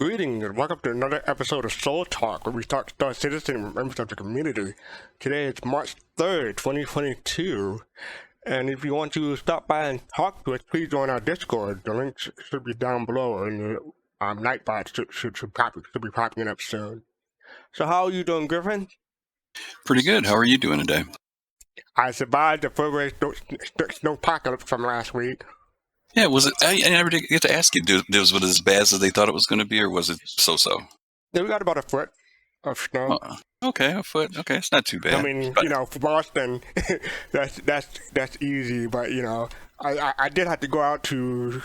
Greetings and welcome to another episode of Soul Talk, where we talk to Star Citizen and members of the community. Today is March 3rd, 2022, and if you want to stop by and talk to us, please join our Discord. The link should be down below, and the Nightbot should be popping up soon. So how are you doing, Griffin? Pretty good. How are you doing today? I survived the February snowpocalypse from last week. Yeah, was it? I never did get to ask you. Was it as bad as they thought it was going to be, or was it so-so? Yeah, we got about a foot of snow. Okay, a foot. Okay, it's not too bad. I mean, for Boston, that's easy. But I did have to go out to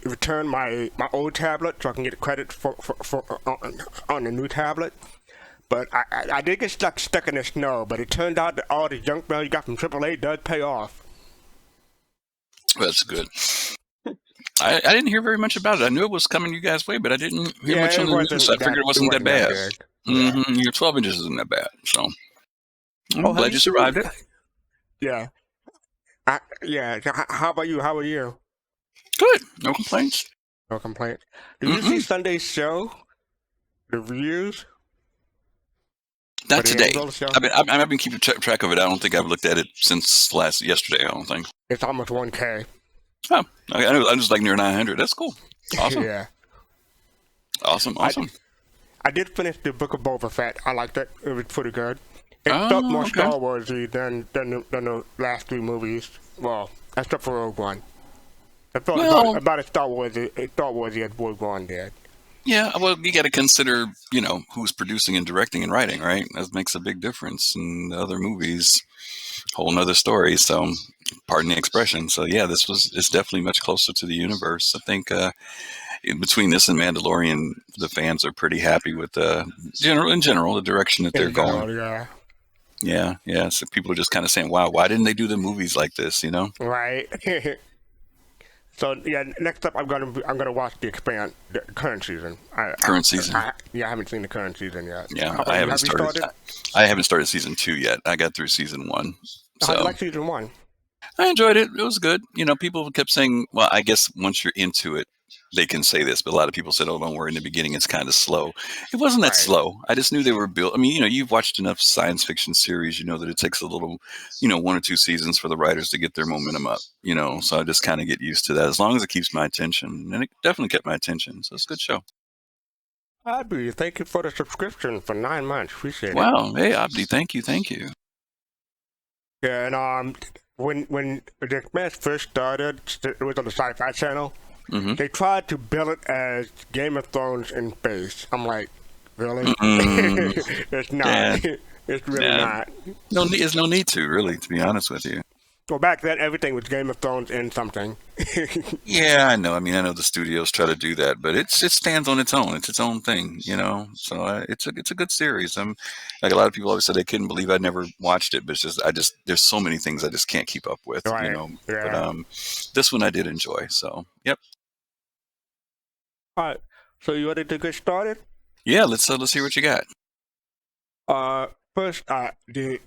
return my old tablet so I can get credit for on the new tablet. But I did get stuck in the snow. But it turned out that all the junk mail you got from AAA does pay off. That's good. I didn't hear very much about it. I knew it was coming you guys' way, but I didn't hear much on the news. I figured it wasn't that bad. Your 12 inches isn't that bad, so I'm glad you survived it. Yeah. How about you? How are you? Good. No complaints. No complaints. Did you see Sunday's show? The reviews? Not today. I've been keeping track of it. I don't think I've looked at it since yesterday. I don't think. It's almost 1K. Oh, okay. I'm just like near 900. That's cool. Awesome. Yeah. Awesome. I did finish the Book of Boba Fett. I liked it. It was pretty good. It felt more Star Warsy than the last three movies. Well, except for Rogue One. It felt about as Star Warsy as Rogue One did. Yeah, well, you got to consider, who's producing and directing and writing, right? That makes a big difference. In the other movies, whole nother story. So, pardon the expression. So, yeah, it's definitely much closer to the universe. I think between this and Mandalorian, the fans are pretty happy with the direction that they're going. Yeah. So people are just kind of saying, "Wow, why didn't they do the movies like this?" Right. So yeah, next up I'm gonna watch the current season. I haven't seen the current season yet. Yeah, I haven't started. I haven't started season 2 yet. I got through season 1. So I like season 1. I enjoyed it. It was good. People kept saying, well, I guess once you're into it, they can say this, but a lot of people said, "Oh, don't worry. In the beginning, it's kind of slow." It wasn't that slow. I just knew they were built. I mean, you've watched enough science fiction series, that it takes a little, 1 or 2 seasons for the writers to get their momentum up. So I just kind of get used to that as long as it keeps my attention, and it definitely kept my attention. So it's a good show. Abdi, thank you for the subscription for 9 months. Appreciate it. Wow, hey Abdi, thank you. Yeah, and when the Expanse first started, it was on the Sci-Fi Channel. Mm-hmm. They tried to bill it as Game of Thrones in space. I'm like, really? It's not. Yeah. It's really not. There's no need to, really, to be honest with you. Well, back then, everything was Game of Thrones in something. Yeah, I know. I mean, I know the studios try to do that, but it stands on its own. It's its own thing, So it's a good series. Like a lot of people always said they couldn't believe I never watched it, but it's just there's so many things I just can't keep up with, right. Yeah. But this one I did enjoy. So yep. All right. So you ready to get started? Yeah. Let's hear what you got. First, you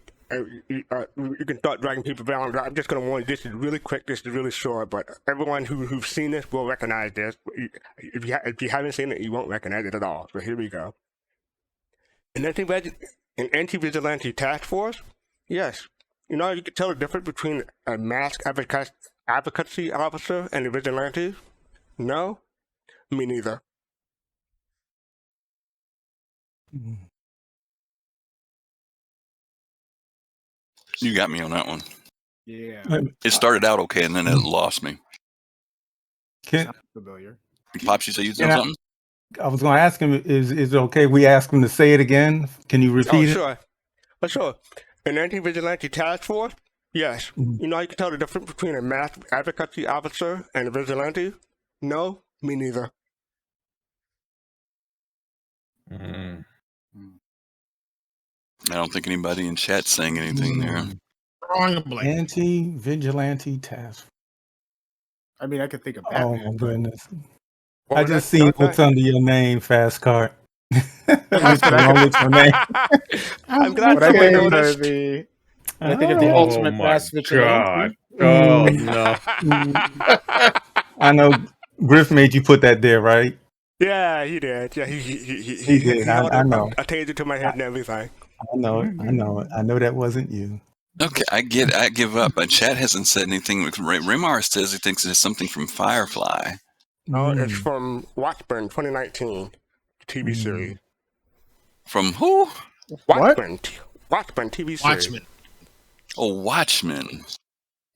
can start dragging people down. I'm just going to warn you, this is really quick, this is really short, but everyone who's seen this will recognize this. If you haven't seen it, you won't recognize it at all. So here we go. An anti-vigilante task force? Yes. You can tell the difference between a masked advocacy officer and a vigilante? No? Me neither. You got me on that one. Yeah. It started out okay, and then it lost me. Familiar. Pops, you say you said something? I was going to ask him, is it okay we ask him to say it again? Can you repeat it? Sure. Sure. An anti-vigilante task force? Yes. You can tell the difference between a masked advocacy officer and a vigilante? No? Me neither. I don't think anybody in chat's saying anything there. Anti-vigilante task. I mean, I could think of Batman. Oh my goodness! I just seen what's under your name, Fast Cart. What's wrong with your name? I'm glad I you noticed. I think of the ultimate mask vigilante. Oh no! I know Griff made you put that there, right? Yeah, he did. Yeah, He did. he held I know. a taser to my head and everything. I know it. I know that wasn't you. Okay, I give up. But Chad hasn't said anything. Remar says he thinks it's something from Firefly. Oh, it's from Watchmen 2019 TV series. From who? Watchmen TV series. Watchmen. Oh, Watchmen.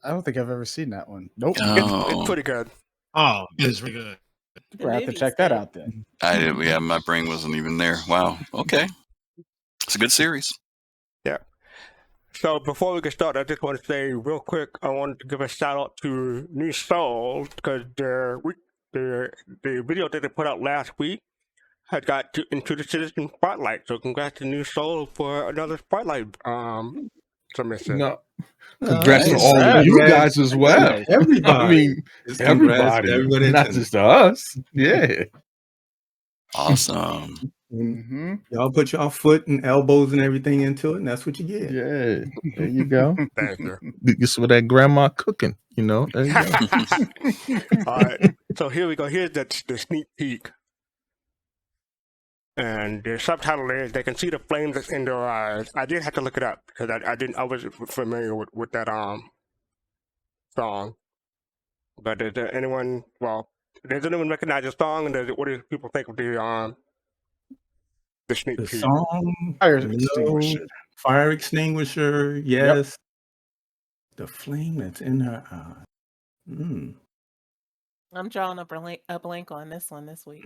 I don't think I've ever seen that one. Nope. Oh. It's pretty good. Oh, it is really good. We're gonna have to check that out then. I did. Yeah, my brain wasn't even there. Wow. Okay. It's a good series. Yeah. So before we get started, I just want to say real quick, I wanted to give a shout out to New Soul because the video that they put out last week had got into the Citizen Spotlight. So congrats to New Soul for another Spotlight submission. No. Congrats to all of you guys as well. Everybody. I mean, everybody. Everybody Not just to us. Yeah. Awesome. Y'all put your foot and elbows and everything into it, and that's what you get. Yeah. There you go. Thank you. Get some of that grandma cooking, you know. There you go. All right. So here we go. Here's the sneak peek. And the subtitle is "They can see the flames that's in their eyes." I did have to look it up because I wasn't familiar with that song. But does anyone recognize the song? And what do people think of the sneak The peek? song, Fire extinguisher. Fire extinguisher, yes. The flame that's in her eye. I'm drawing up a blank on this one this week.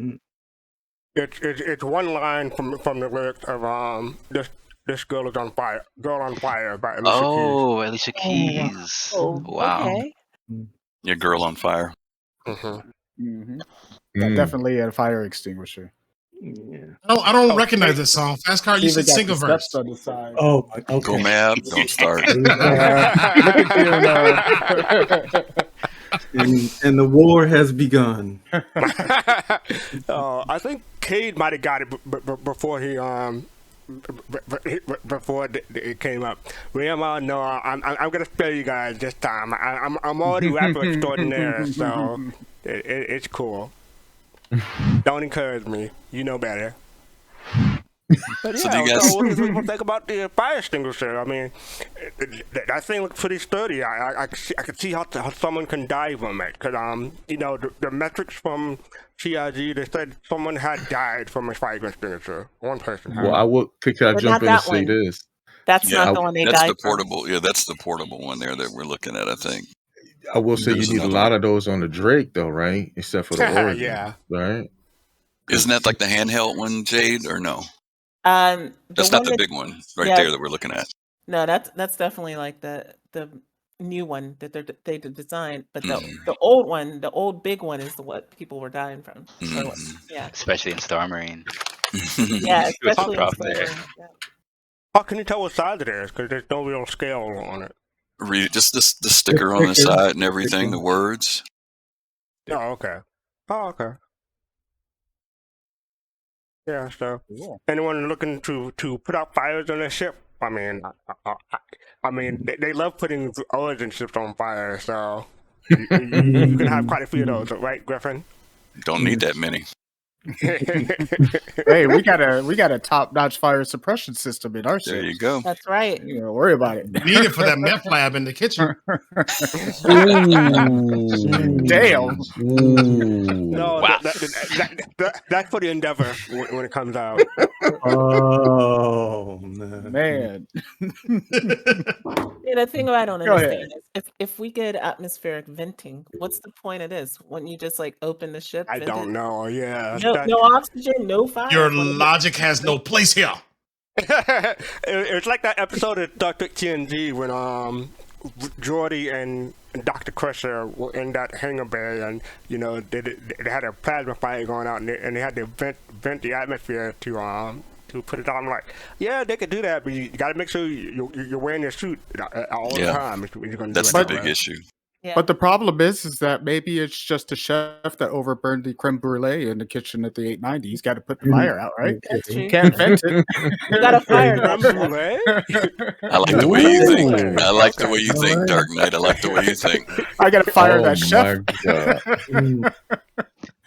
It's one line from the lyrics of this girl is on fire. Girl on Fire by Alicia Keys. Alicia Keys. Oh, Wow. Okay. Yeah, Girl on Fire. Definitely a fire extinguisher. Yeah. I don't recognize this song. Fast Car, you should sing a verse. On the side. Oh, okay. Go Mab. Don't start. And the war has begun. I think Cade might have got it before he before it came up. Well, no, I'm gonna spare you guys this time. I'm already rapper extraordinaire, so it's cool. Don't encourage me. You know better. But yeah, so what do you think about the fire extinguisher? I mean, that thing looks pretty sturdy. I could see how someone can die from it. Because, the metrics from CIG, they said someone had died from a fire extinguisher. One person had. Well, I would jump in and say this. That's not the one they died That's the from. portable. Yeah, that's the portable one there that we're looking at, I think. I will say There's you need a another lot of those on the Drake, though, right? Except for the Oregon. Yeah. Right? Isn't that like the handheld one, Jade, or no? That's not the big one there that we're looking at. No, that's definitely like the new one that they designed. But the old one, the old big one, is what people were dying from. So, yeah, Especially in Star Marine. yeah, It was especially rough in there. Star-Wars, yeah. How can you tell what size it is? Because there's no real scale on it. Read it, just the sticker on the side and everything, the words. Oh, okay. Yeah, so anyone looking to put out fires on their ship? I mean, they love putting origin ships on fire, so you can have quite a few of those, right, Griffin? Don't need that many. Hey, we got a top-notch fire suppression system in our ship. There you go. That's right. You know, worry about it. Need it for that meth lab in the kitchen. Damn. No, Wow. that's for the Endeavor when it comes out. Oh, man. Yeah, the thing I don't Go ahead. understand is if we get atmospheric venting, what's the point of this? Wouldn't you just like open the ship? I vent don't it? know. Yeah, No oxygen, no fire. Your logic has no place here. It's like that episode of Star Trek TNG when Geordi and Dr. Crusher were in that hangar bay, and they had a plasma fire going out, and they had to vent the atmosphere to put it on. I'm like, yeah, they could do that, but you got to make sure you're wearing your suit all the time. If you're gonna That's do the it. big issue. Yeah. But the problem is that maybe it's just a chef that overburned the creme brulee in the kitchen at the 890. He's got to put the fire out, right? That's true. You can't vent it. You got a fire. I like the way you think. I like the way you think, Dark Knight. I like the way you think. I got to fire Oh, that chef. my God.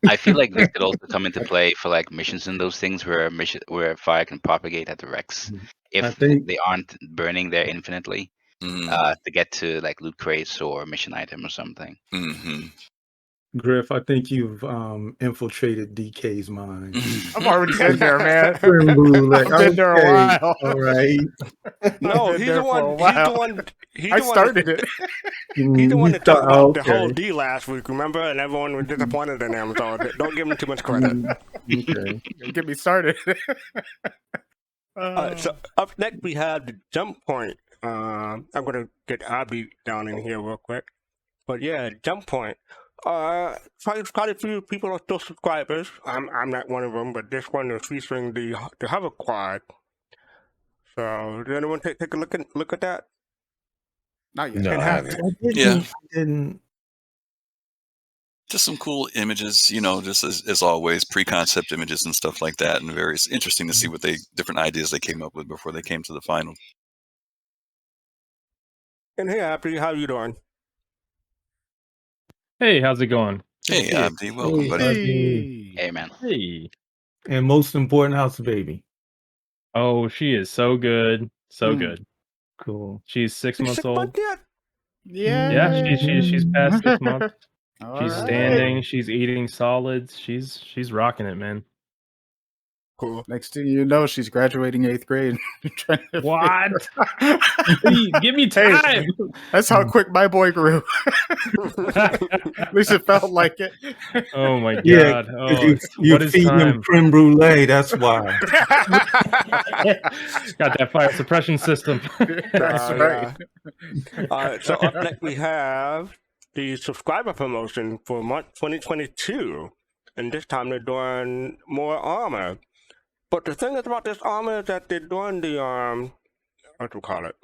I feel like this could also come into play for like missions and those things where fire can propagate at the wrecks I if think they aren't burning there infinitely Mm-hmm. to get to like loot crates or mission item or something. Mm-hmm. Griff, I think you've infiltrated DK's mind. I've already been there, man. Creme brulee. I've been there a Okay, while. all right. No, I've been he's there the for a one. He's while. the one. He's I the one. started it. He's the one You that talked thought- about the whole okay. D last week, remember? And everyone was disappointed in him, so don't give him too much credit. Okay. Get me started. So up next we have the jump point. I'm gonna get Abby down in here real quick, but yeah, jump point. Quite a few people are still subscribers. I'm not one of them, but this one is featuring the hover quad. So did anyone take a look at that? Not yet. No, And I have- haven't. Yeah. I didn't. Just some cool images, just as always, pre-concept images and stuff like that, and very interesting to see what different ideas they came up with before they came to the final. And hey, Abby, how you doing? Hey, how's it going? Good to Hey, see you. Abdi, welcome, Hey, buddy. Abdi. Hey man. Hey. And most important, how's the baby? Oh, she is so good. So Mm. good. Cool. She's 6 You months 6 old. months yet? Yeah, she's past 6 months. All She's right. standing, she's eating solids. She's rocking it, man. Cool. Next thing you know, she's graduating 8th grade. Trying to What? figure- Please, give me Hey, time. That's how quick my boy grew. At least it felt like it. Oh my Yeah, god. 'cause Oh, you what is feed him time? creme brulee. That's why. Got that fire suppression system. That's right. So up next we have the subscriber promotion for month 2022, and this time they're doing more armor. But the thing is about this armor is that they're doing the what do you call it?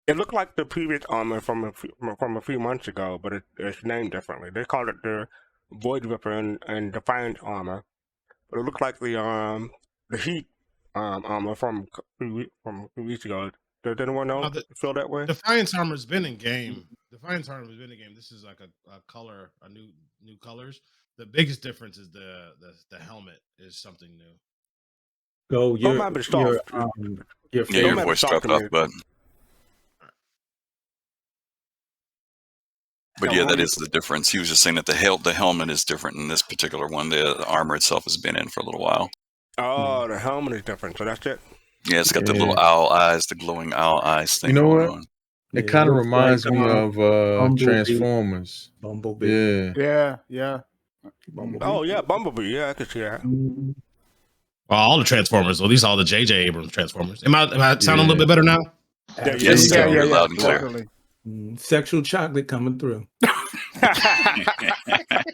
It looked like the previous armor from a few months ago, but it's named differently. They called it the Void Ripper and Defiant armor, but it looked like the Heat armor from a few weeks ago. Does anyone know feel that way? Defiance armor's been in game. Defiance armor's been in game. This is like a color, a new colors. The biggest difference is the helmet is something new. Go, Don't mind the soft. your Yeah, your Don't voice talk dropped to off, me. but yeah, that is the difference. He was just saying that the helmet is different in this particular one. The armor itself has been in for a little while. Oh, the helmet is different, so that's it. Yeah, it's got the Yeah. little owl eyes, the glowing owl eyes thing You know going what? on. It Yeah, kind of looks reminds like, me of Bumblebee. Transformers. Bumblebee. Yeah. Yeah. Bumblebee. Oh yeah, Bumblebee. Yeah, I can see that. Mm, Well, all the Transformers, at least all the J.J. Abrams Transformers. Am I sounding a little Yeah. bit better now? Yes, yeah, you're yeah, loud and clear. definitely. Sexual chocolate coming through.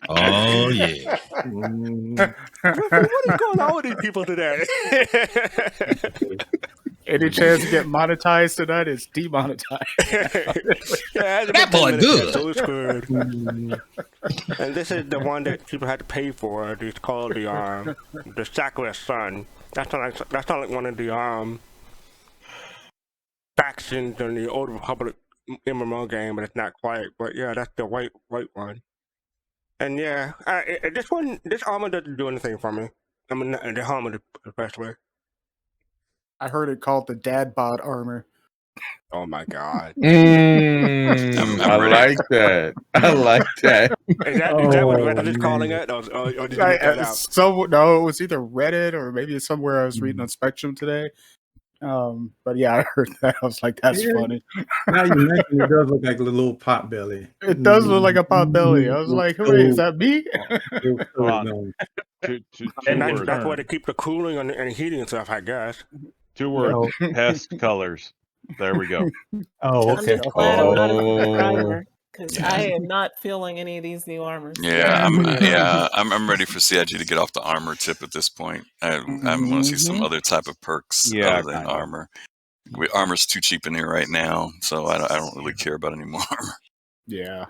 Oh yeah. Mm, What is going on with these people today? Any chance to get monetized tonight is demonetized. Yeah, That boy good. So it's good. mm, And this is the one that people had to pay for. It's called the Sackless Sun. That's not like one of the factions in the Old Republic MMO game, but it's not quite. But yeah, that's the white one. And yeah, this armor doesn't do anything for me. I mean, the helmet especially. I heard it called the dad bod armor. Oh my god. I'm I ready. like that. I like that. Is that what Oh, Reddit is calling man. it? Or did you make that out? No, it was either Reddit or maybe it's somewhere I was reading on Spectrum today. But yeah, I heard that. I was like, that's Yeah. funny. Now you mentioned it does look like a little pot belly. It does look like a pot belly. I was like, wait, is that me? Hold on. Two And words. that's where they keep the cooling and heating and stuff, I guess. 2 words. Pest colors. There we go. Oh, I'm okay. just glad I'm not a Oh. subscriber because Yeah. I am not feeling any of these new armors. Yeah, I'm ready for CIG to get off the armor tip at this point. I want to see some other type of perks Yeah, other than kinda. armor. Armor's too cheap in here right now, so I don't really care about any more armor. Yeah.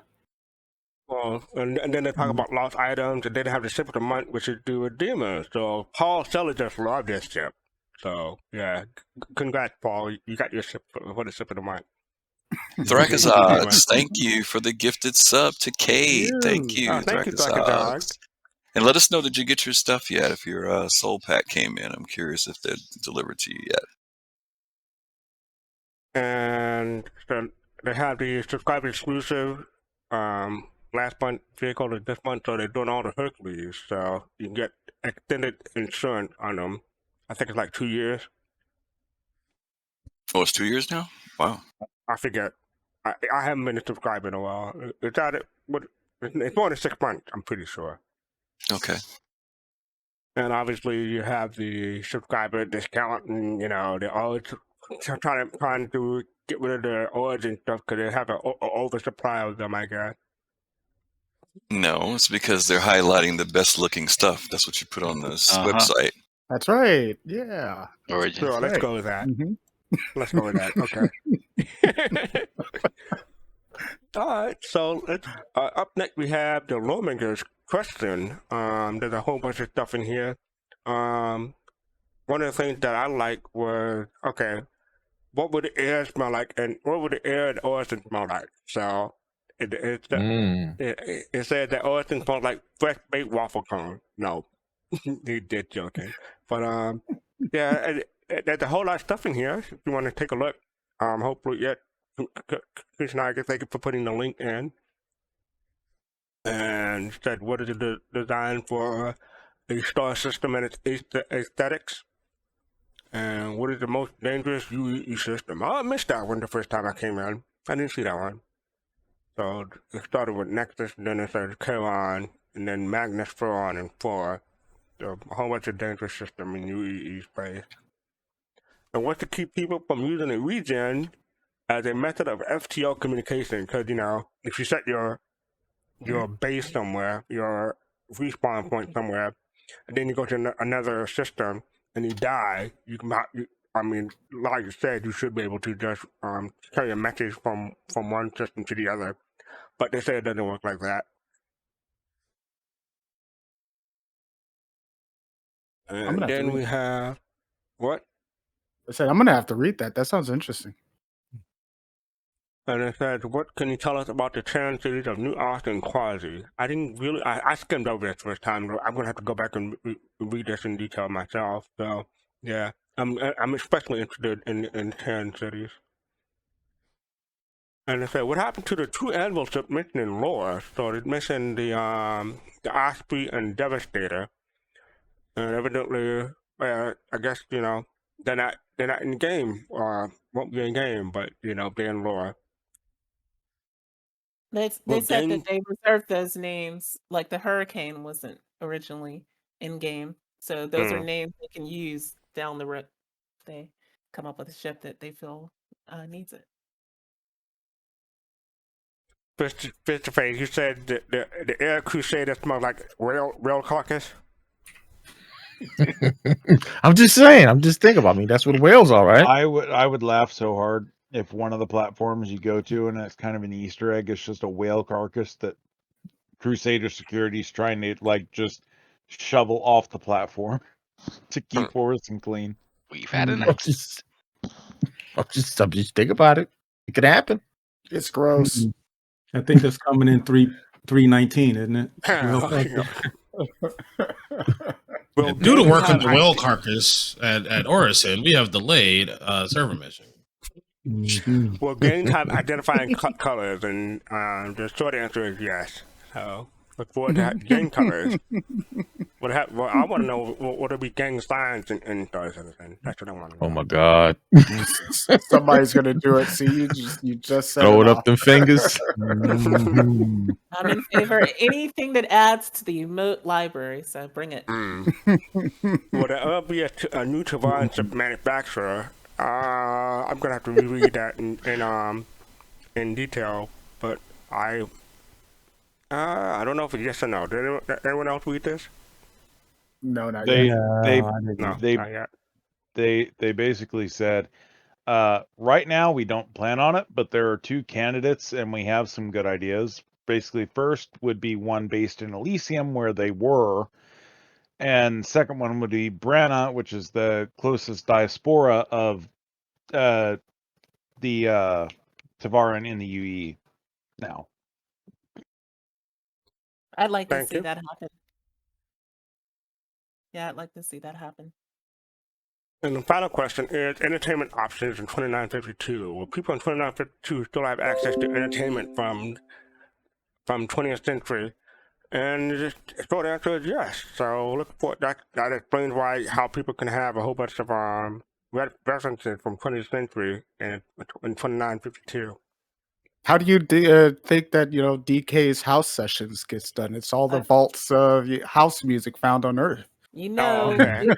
Well, and then they talk about lost items, and then they have the ship of the month, which is due with demons. So Paul Seller just loved this ship. So yeah, congrats, Paul. You got your ship for the ship of the month. Thracazogs, thank you for the gifted sub to Kate. Thank you, Thank you, Thracazogs. Thracazogs. And let us know, did you get your stuff yet? If your soul pack came in, I'm curious if they're delivered to you yet. And so they have the subscriber exclusive last month vehicle to this month, so they're doing all the Hercules, so you can get extended insurance on them. I think it's like 2 years. Oh, it's 2 years now? Wow. I forget. I haven't been a subscriber in a while. It's out it, but it's more than 6 months, I'm pretty sure. Okay. And obviously you have the subscriber discount, and they're always trying to get rid of the origin stuff because they have an oversupply of them, I guess. No, it's because they're highlighting the best looking stuff. That's what you put on this website. That's right. Yeah. Origins. Sure, let's go with that. Let's go with that. Okay. All right. So let's, up next we have the Lawmaker's question. There's a whole bunch of stuff in here. One of the things that I like was, okay, what would the air smell like, and what would the air at Orison smell like? So it said that Orison smells like fresh baked waffle cone. No, he did joking, but yeah, there's a whole lot of stuff in here. If you want to take a look, hopefully, yeah, Chris and I can thank you for putting the link in. And said, what is the design for a star system and its aesthetics? And what is the most dangerous UE system? Oh, I missed that one the first time I came in. I didn't see that one. So it started with Nexus, and then it said Charon, and then Magnus, Pharaon, and 4. So a whole bunch of dangerous system in UE space. And what's to keep people from using a regen as a method of FTL communication? Because, if you set your base somewhere, your respawn point somewhere, and then you go to another system and you die, like you said, you should be able to just carry a message from one system to the other. But they say it doesn't work like that. And then we have what? I said I'm gonna have to read that. That sounds interesting. And it says, what can you tell us about the Terran cities of New Ark and Quasi? I didn't really, I skimmed over this first time. I'm going to have to go back and read this in detail myself. So, yeah, I'm especially interested in Terran cities. And it said, what happened to the 2 anvil ships mentioned in lore? So it's missing the Osprey and Devastator. And evidently, I guess, they're not in game, or won't be in game, but, they're in lore. They said that they reserved those names, like the Hurricane wasn't originally in game, so those are names they can use down the road. They come up with a ship that they feel needs it. Face to face, you said the Air Crusader smells like rail carcass. I'm just saying. I'm just thinking about me. That's what whales are, right? I would laugh so hard if one of the platforms you go to and it's kind of an Easter egg, it's just a whale carcass that Crusader Security's trying to just shovel off the platform to keep Orison clean. We've had an I'm just think about it. It could happen. It's gross. I think that's coming in 319, isn't it? Well, due to work on the whale carcass at Orison, we have delayed server mission. Well, games have identifying colors, and the short answer is yes. So look forward to gang colors. Well, I want to know what will be gang signs and stars and everything. That's what I want to know. Oh my God! Somebody's gonna do it. See, you just said throw it off. up them fingers. I'm in favor of anything that adds to the emote library, so bring it. Well, there will be a new Tavon chip manufacturer. I'm gonna have to reread that in detail, but I don't know if it's yes or no. Did anyone else read this? No, not They yet. they basically said, right now we don't plan on it, but there are 2 candidates and we have some good ideas. Basically, first would be one based in Elysium where they were, and second one would be Branna, which is the closest diaspora of the Tavarin in the UE now. I'd like to Thank see you. that happen. Yeah, I'd like to see that happen. And the final question is entertainment options in 2952. Will people in 2952 still have access to entertainment from 20th century? And the short answer is yes. So look for that explains how people can have a whole bunch of references from 20th century in 2952. How do you think that DK's house sessions gets done? It's all the vaults of house music found on Earth. You know, okay.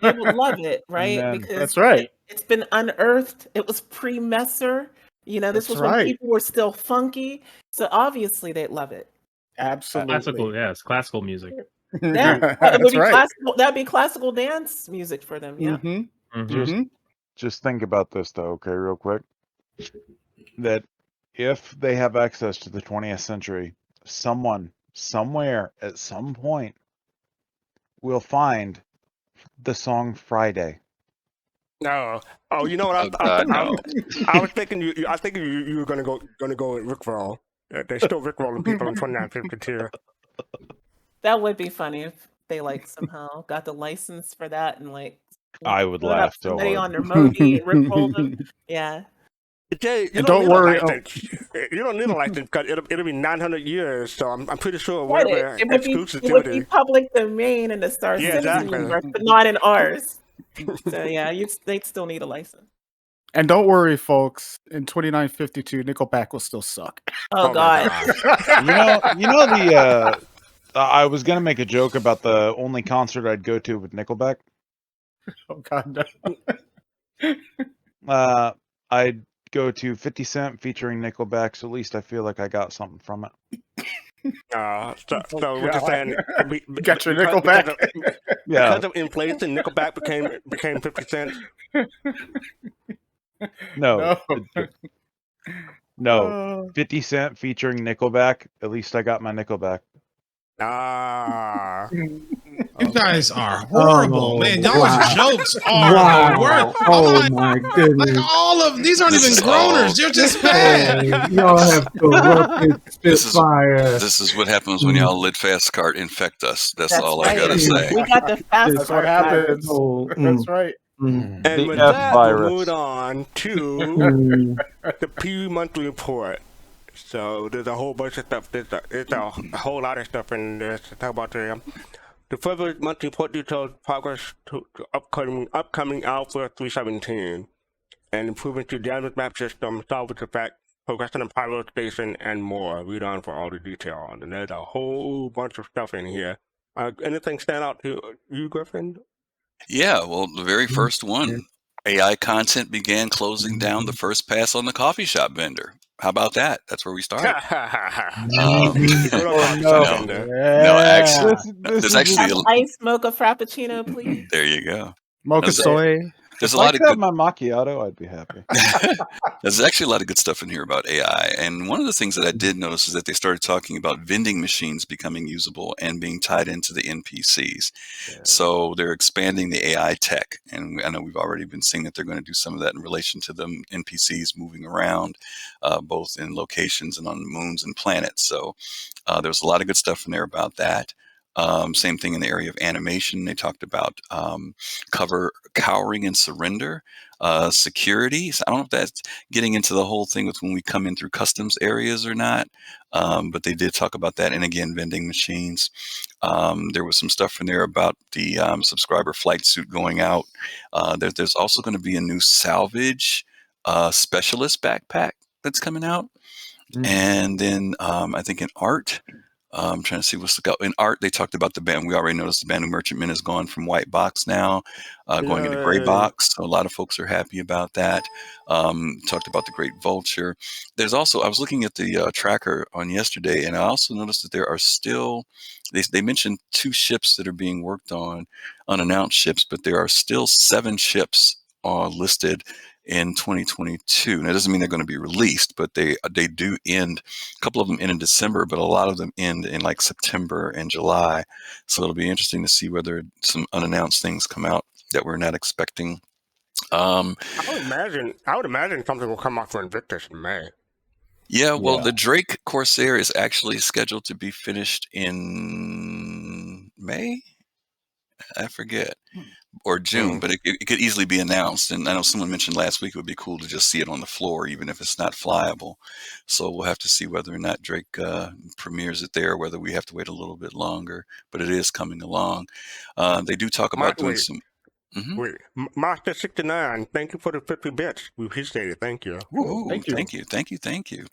they would love it, right? Amen. Because That's right. it's been unearthed. It was pre-Messer. This That's was right. when people were still funky. So obviously they'd love it. Absolutely. Classical, yeah, it's classical music. Yeah, it would That's be right. classical. That'd be classical dance music for them. Yeah. Mm-hmm. Mhm. Just think about this though, okay, real quick. That if they have access to the 20th century, someone, somewhere, at some point, will find the song Friday. No. Oh, you know what? Oh God, no. I was thinking you were gonna go with Rickroll. They're still Rickrolling people in 2952. That would be funny if they somehow got the license for that and I would put up laugh so somebody hard. on their Modi and rickroll them. Yeah. Jay, And don't worry. You don't need a license because it'll be 900 years. So I'm pretty sure Right, whatever it would be exclusivity. public domain in the Star Yeah, Citizen exactly. universe, but not in ours. So yeah, they'd still need a license. And don't worry, folks. In 2952, Nickelback will still suck. Oh, my God. I was gonna make a joke about the only concert I'd go to with Nickelback. Oh God, no. I'd go to 50 Cent featuring Nickelback, so at least I feel like I got something from it. So what you're saying? Got your Nickelback. Because of inflation, Nickelback became 50 cents. No. Oh. 50 Cent featuring Nickelback. At least I got my Nickelback. You guys are horrible, man. Y'all's jokes are the worst. Oh my goodness. All of these aren't This even is groaners. all- They're just bad. Oh, y'all have corrupted Spitfire. This is what happens when y'all lit fast cart infect us. That's all I right. gotta say. We got the fast That's what card happens. Oh, That's right. And The with F that, virus. we'll move on to the PU monthly report. So there's a whole bunch of stuff. There's a whole lot of stuff in this to talk about today. The further monthly report details progress to upcoming Alpha 317 and improvements to damage map system, salvage effect, progression in pilot station, and more. Read on for all the detail. And there's a whole bunch of stuff in here. Anything stand out to you, Griffin? Yeah, well, the very first one, AI content began closing down the first pass on the coffee shop vendor. How about that? That's where we start. Good old coffee no. shop vendor. No, actually, This there's is actually Have ice mocha frappuccino, please. there you go. Mocha That's- soy. There's a if I lot of could have good. my macchiato, I'd be happy. There's actually a lot of good stuff in here about AI. And one of the things that I did notice is that they started talking about vending machines becoming usable and being tied into the NPCs. So they're expanding the AI tech. And I know we've already been seeing that they're going to do some of that in relation to the NPCs moving around, both in locations and on moons and planets. So there's a lot of good stuff in there about that. Same thing in the area of animation. They talked about cowering and surrender, security. So I don't know if that's getting into the whole thing with when we come in through customs areas or not, but they did talk about that. And again, vending machines. There was some stuff in there about the subscriber flight suit going out. There's also going to be a new salvage specialist backpack that's coming out. And then I think in art, I'm trying to see what's in art. They talked about the band. We already noticed the Banu Merchantman has gone from white box now, going into gray Yay. box. So a lot of folks are happy about that. Talked about the Great Vulture. There's also, I was looking at the tracker on yesterday, and I also noticed that there are still, they mentioned 2 ships that are being worked on, unannounced ships, but there are still 7 ships listed in 2022. Now, it doesn't mean they're going to be released, but they do end. A couple of them end in December, but a lot of them end in like September and July. So it'll be interesting to see whether some unannounced things come out that we're not expecting. I would imagine something will come out for Invictus in May. Yeah, well, Yeah. the Drake Corsair is actually scheduled to be finished in May. I forget. Or June, but it could easily be announced. And I know someone mentioned last week it would be cool to just see it on the floor, even if it's not flyable. So we'll have to see whether or not Drake premieres it there, or whether we have to wait a little bit longer. But it is coming along. They do talk about doing some. Wait, Master 69, thank you for the 50 bits. We appreciate it. Thank you. Ooh, Thank you. thank you.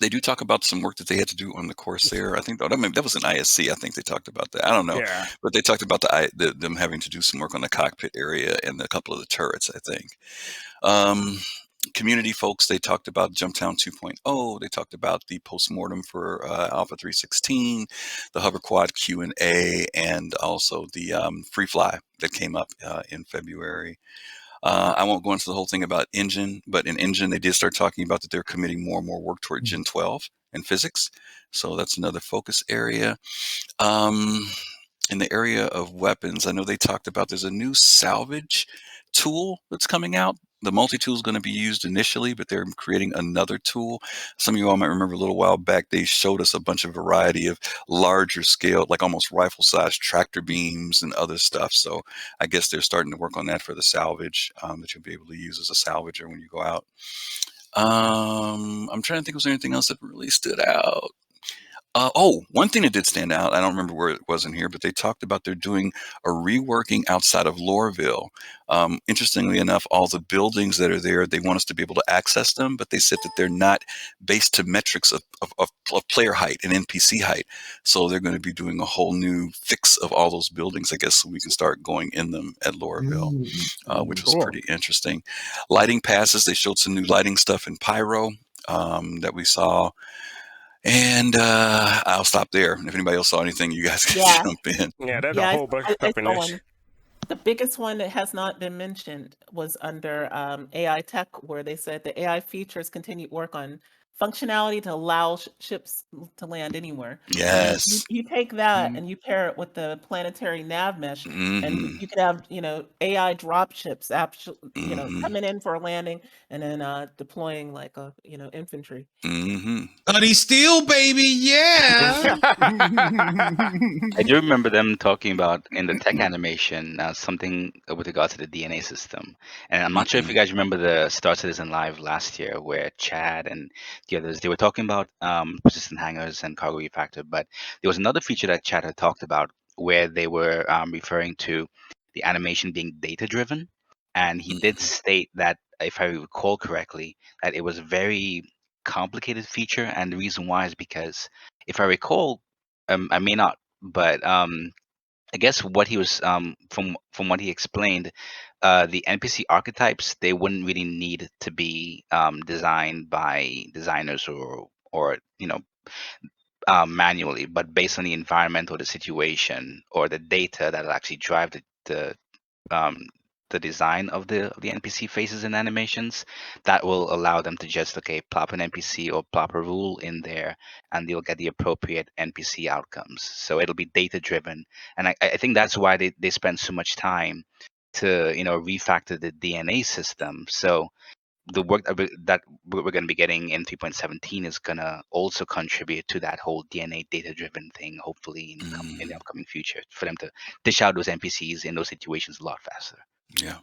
They do talk about some work that they had to do on the Corsair. I think that was an ISC. I think they talked about that. I don't know, Yeah. but they talked about them having to do some work on the cockpit area and a couple of the turrets, I think. Community folks, they talked about Jumptown 2.0. They talked about the postmortem for Alpha 3.16, the hover quad Q&A, and also the free fly that came up in February. I won't go into the whole thing about Engine, but in Engine, they did start talking about that they're committing more and more work toward Gen 12 and physics. So that's another focus area. In the area of weapons, I know they talked about there's a new salvage tool that's coming out. The multi-tool is going to be used initially, but they're creating another tool. Some of you all might remember a little while back, they showed us a bunch of variety of larger scale, like almost rifle-sized tractor beams and other stuff. So I guess they're starting to work on that for the salvage that you'll be able to use as a salvager when you go out. I'm trying to think, was there anything else that really stood out? One thing that did stand out, I don't remember where it was in here, but they talked about they're doing a reworking outside of Loreville. Interestingly enough, all the buildings that are there, they want us to be able to access them, but they said that they're not based to metrics of player height and NPC height. So they're going to be doing a whole new fix of all those buildings, I guess, so we can start going in them at Loreville, which was pretty interesting. Lighting passes, they showed some new lighting stuff in Pyro that we saw. And I'll stop there. If anybody else saw anything, you guys can jump in. Yeah, there's a whole bunch of stuff in this. The biggest one that has not been mentioned was under AI tech, where they said the AI features continued work on functionality to allow ships to land anywhere. Yes. You take that and you pair it with the planetary nav mesh, and you could have AI drop ships, coming in for a landing and then deploying like infantry. Buddy Steel, baby, yeah. I do remember them talking about in the tech animation something with regards to the DNA system. And I'm not sure if you guys remember the Star Citizen Live last year where Chad and the others, they were talking about persistent hangars and cargo refactor. But there was another feature that Chad had talked about where they were referring to the animation being data-driven. And he did state that, if I recall correctly, that it was a very complicated feature. And the reason why is because, if I recall, I may not, but I guess what he was from what he explained, the NPC archetypes, they wouldn't really need to be designed by designers or manually, but based on the environment or the situation or the data that'll actually drive the design of the NPC faces and animations, that will allow them to just plop an NPC or plop a rule in there, and they'll get the appropriate NPC outcomes. So it'll be data driven, and I think that's why they spend so much time to refactor the DNA system. So the work that we're going to be getting in 3.17 is going to also contribute to that whole DNA data-driven thing, hopefully in the upcoming future, for them to dish out those NPCs in those situations a lot faster. Yeah.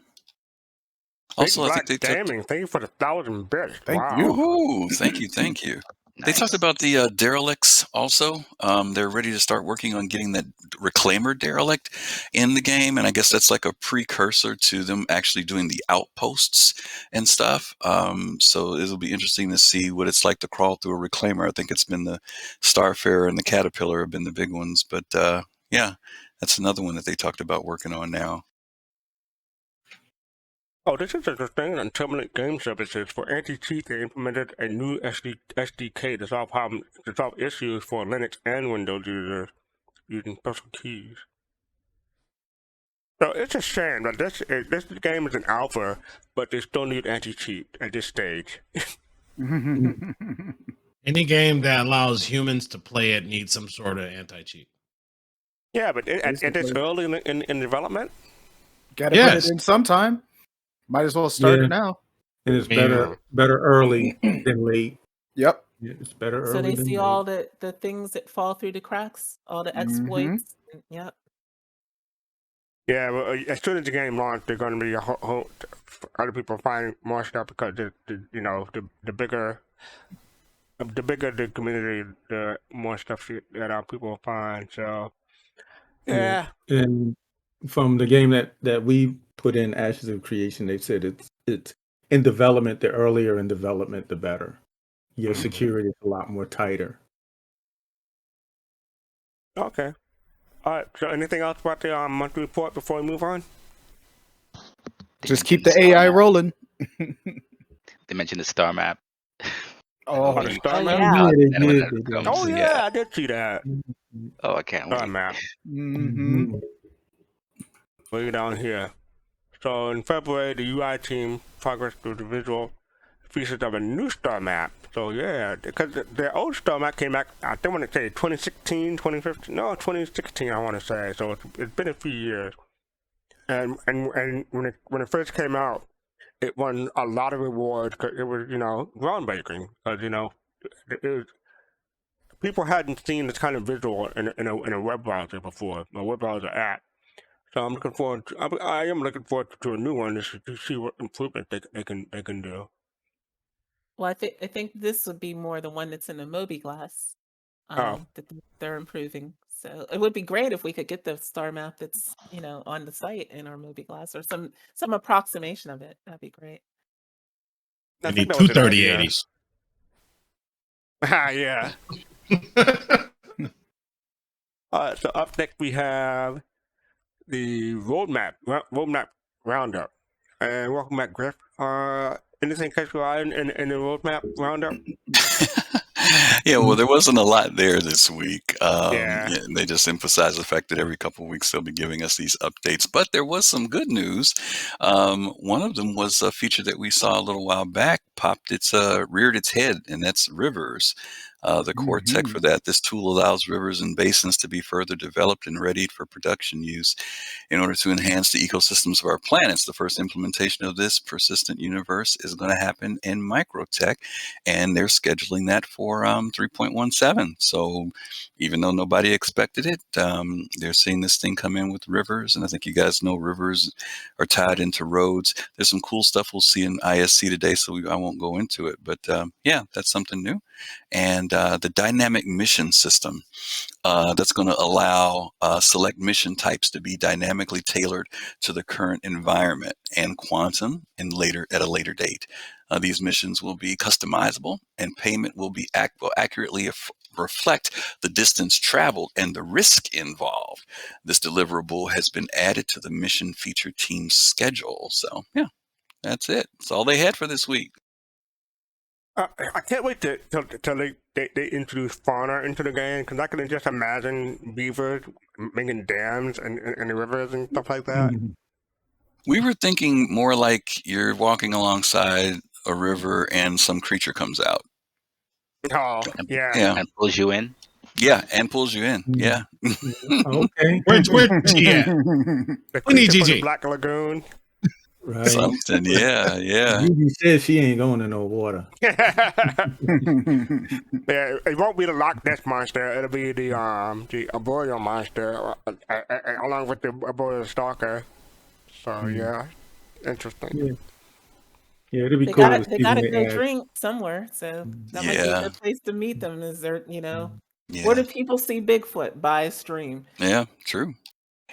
Also, I think thank you for the 1,000 bits. Thank wow. you. Thank you. Nice. They talked about the derelicts also. They're ready to start working on getting that reclaimer derelict in the game, and I guess that's like a precursor to them actually doing the outposts and stuff. So it'll be interesting to see what it's like to crawl through a reclaimer. I think it's been the Starfarer and the Caterpillar have been the big ones, but yeah, that's another one that they talked about working on now. Oh, this is interesting. On Terminate Game Services for anti-cheat, they implemented a new SDK to solve issues for Linux and Windows users using special keys. So it's a shame that this game is an alpha, but they still need anti-cheat at this stage. Any game that allows humans to play it needs some sort of anti-cheat. Yeah, but it is early in development. Gotta put it in sometime. Might as well start it now. It is better early than late. Yep. Yeah, it's better So early they than see late. all the things that fall through the cracks, all the exploits. Yep. Yeah, well, as soon as the game launched, there's going to be a whole other people finding more stuff because the bigger the community, the more stuff that people will find. So yeah. And from the game that we put in Ashes of Creation, they said it's in development. The earlier in development, the better. Your security is a lot more tighter. Okay. All right. So anything else about the monthly report before we move on? Just keep the AI rolling. They mentioned the star map. Oh, the star map? yeah. Oh yeah, I did see that. Oh, I can't Star wait. map. Mm-hmm. Way down here. So in February, the UI team progressed through the visual features of a new star map. So yeah, because the old star map came back, I think when it say 2016, 2015, no, 2016 I want to say. So it's been a few years. And when it first came out, it won a lot of rewards because it was groundbreaking. Because it was, people hadn't seen this kind of visual in a web browser before, a web browser app. So I'm looking forward. I am looking forward to a new one to see what improvements they can do. Well, I think this would be more the one that's in the Moby Glass Oh. that they're improving. So it would be great if we could get the star map that's on the site in our Moby Glass or some approximation of it. That'd be great. I need 23080s. Yeah. So up next we have the roadmap roundup. And welcome back, Griff. Anything catch your eye in the roadmap roundup? Yeah, well, there wasn't a lot there this week. Yeah. They just emphasized the fact that every couple of weeks they'll be giving us these updates. But there was some good news. One of them was a feature that we saw a little while back reared its head, and that's rivers. The core tech for that. This tool allows rivers and basins to be further developed and readied for production use in order to enhance the ecosystems of our planets. The first implementation of this persistent universe is going to happen in Microtech, and they're scheduling that for 3.17. So even though nobody expected it, they're seeing this thing come in with rivers, and I think you guys know rivers are tied into roads. There's some cool stuff we'll see in ISC today, so I won't go into it. But yeah, that's something new. And the dynamic mission system that's going to allow select mission types to be dynamically tailored to the current environment and quantum at a later date. These missions will be customizable, and payment will accurately reflect the distance traveled and the risk involved. This deliverable has been added to the mission feature team's schedule. So yeah, that's it. That's all they had for this week. I can't wait till they introduce fauna into the game, because I can just imagine beavers making dams and the rivers and stuff like that. We were thinking more like you're walking alongside a river and some creature comes out. Oh, yeah. And pulls you in. Yeah, and pulls you in. Yeah. Okay. Where's GG at? We need GG. GG. Black Lagoon. Right. Something. Yeah. Gigi says she ain't going in no water. Yeah, it won't be the Loch Ness monster. It'll be the arboreal monster, along with the arboreal stalker. So yeah, interesting. Yeah, it'll be They cool. They gotta go drink somewhere, so that might be a good place to meet them. Is there, where do people see Bigfoot? By a stream. Yeah, true.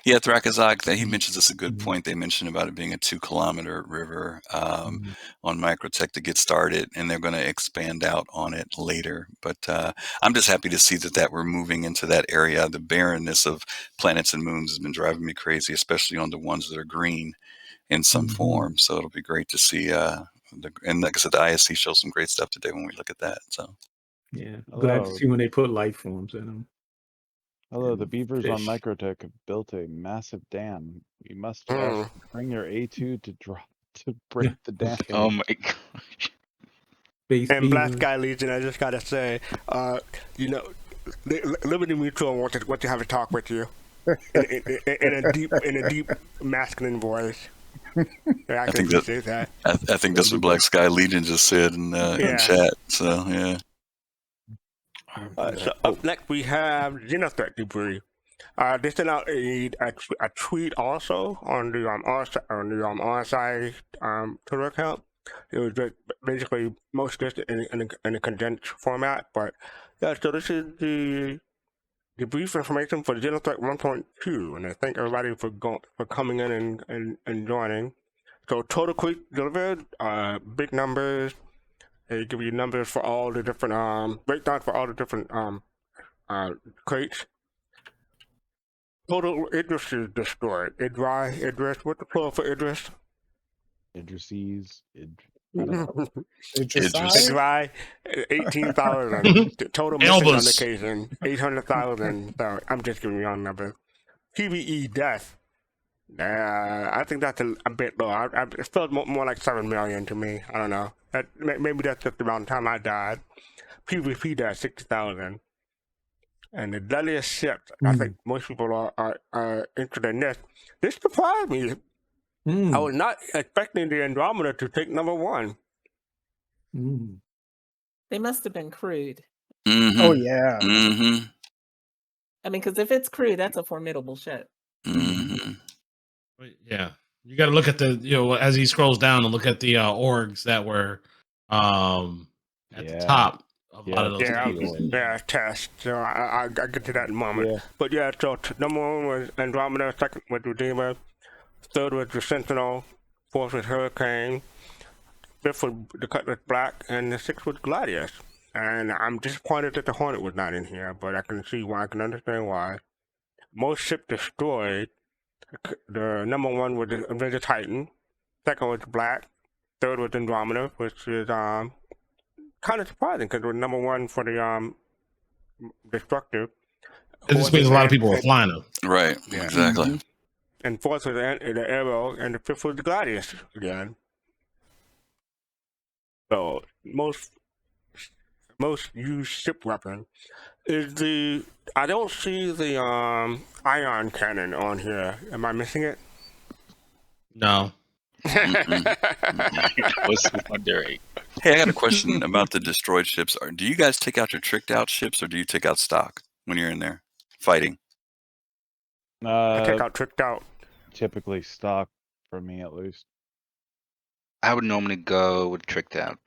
Yeah, Thrakazak, he mentions this a good point. They mentioned about it being a 2-kilometer river on Microtech to get started, and they're going to expand out on it later. But I'm just happy to see that we're moving into that area. The barrenness of planets and moons has been driving me crazy, especially on the ones that are green in some form. So it'll be great to see. And like I said, the ISC shows some great stuff today when we look at that. So yeah, glad to see when they put life forms in them. Although the beavers on Microtech have built a massive dam, we must just bring your A2 to break the dam. Oh my gosh. And Black Sky Legion, I just gotta say, Liberty Mutual wants to have a talk with you in a deep masculine voice. I think that's what Black Sky Legion just said in chat. So yeah. So up next we have Xenothreat debris. They sent out a tweet also on the RSI Twitter account. It was just basically most of this in a condensed format, but yeah. So this is the brief information for Xenothreat 1.2, and I thank everybody for coming in and joining. So total quick delivered, big numbers. They give you numbers for all the different breakdown for all the different crates. Total Idris is destroyed. Idris, what's the plural for Idris? Idrises. Idris, 18,000. Total missing on Elvis. occasion, 800,000. So I'm just giving you all numbers. PvE death. I think that's a bit low. It felt more like 7 million to me. I don't know. Maybe that's just around the time I died. PvP death, 60,000. And the deadliest ship, I think most people are interested in this. This surprised me. I was not expecting the Andromeda to take number one. They must have been crewed. Mm-hmm. Oh yeah. Mm-hmm. I mean, because if it's crewed, that's a formidable ship. Mm-hmm. Yeah, you got to look at the as he scrolls down and look at the orgs that were at the top of a lot of those things. Test. So I'll get to that in a moment. But yeah, so number one was Andromeda, second was Redeemer, third was the Sentinel, fourth was Hurricane, fifth was the Cutlass Black, and the sixth was Gladius. And I'm disappointed that the Hornet was not in here, but I can see why. I can understand why. Most ships destroyed. The number one was the Avenger Titan, second was Black, third was Andromeda, which is kind of surprising because it was number one for the Destructive. And this means a lot of people were flying them. Right, exactly. And fourth was the Arrow, and the fifth was the Gladius again. So most used ship weapon is I don't see the ion cannon on here. Am I missing it? No. I was wondering. Hey, I got a question about the destroyed ships. Do you guys take out your tricked out ships, or do you take out stock when you're in there fighting? I take out tricked out. Typically stock for me, at least. I would normally go with tricked out.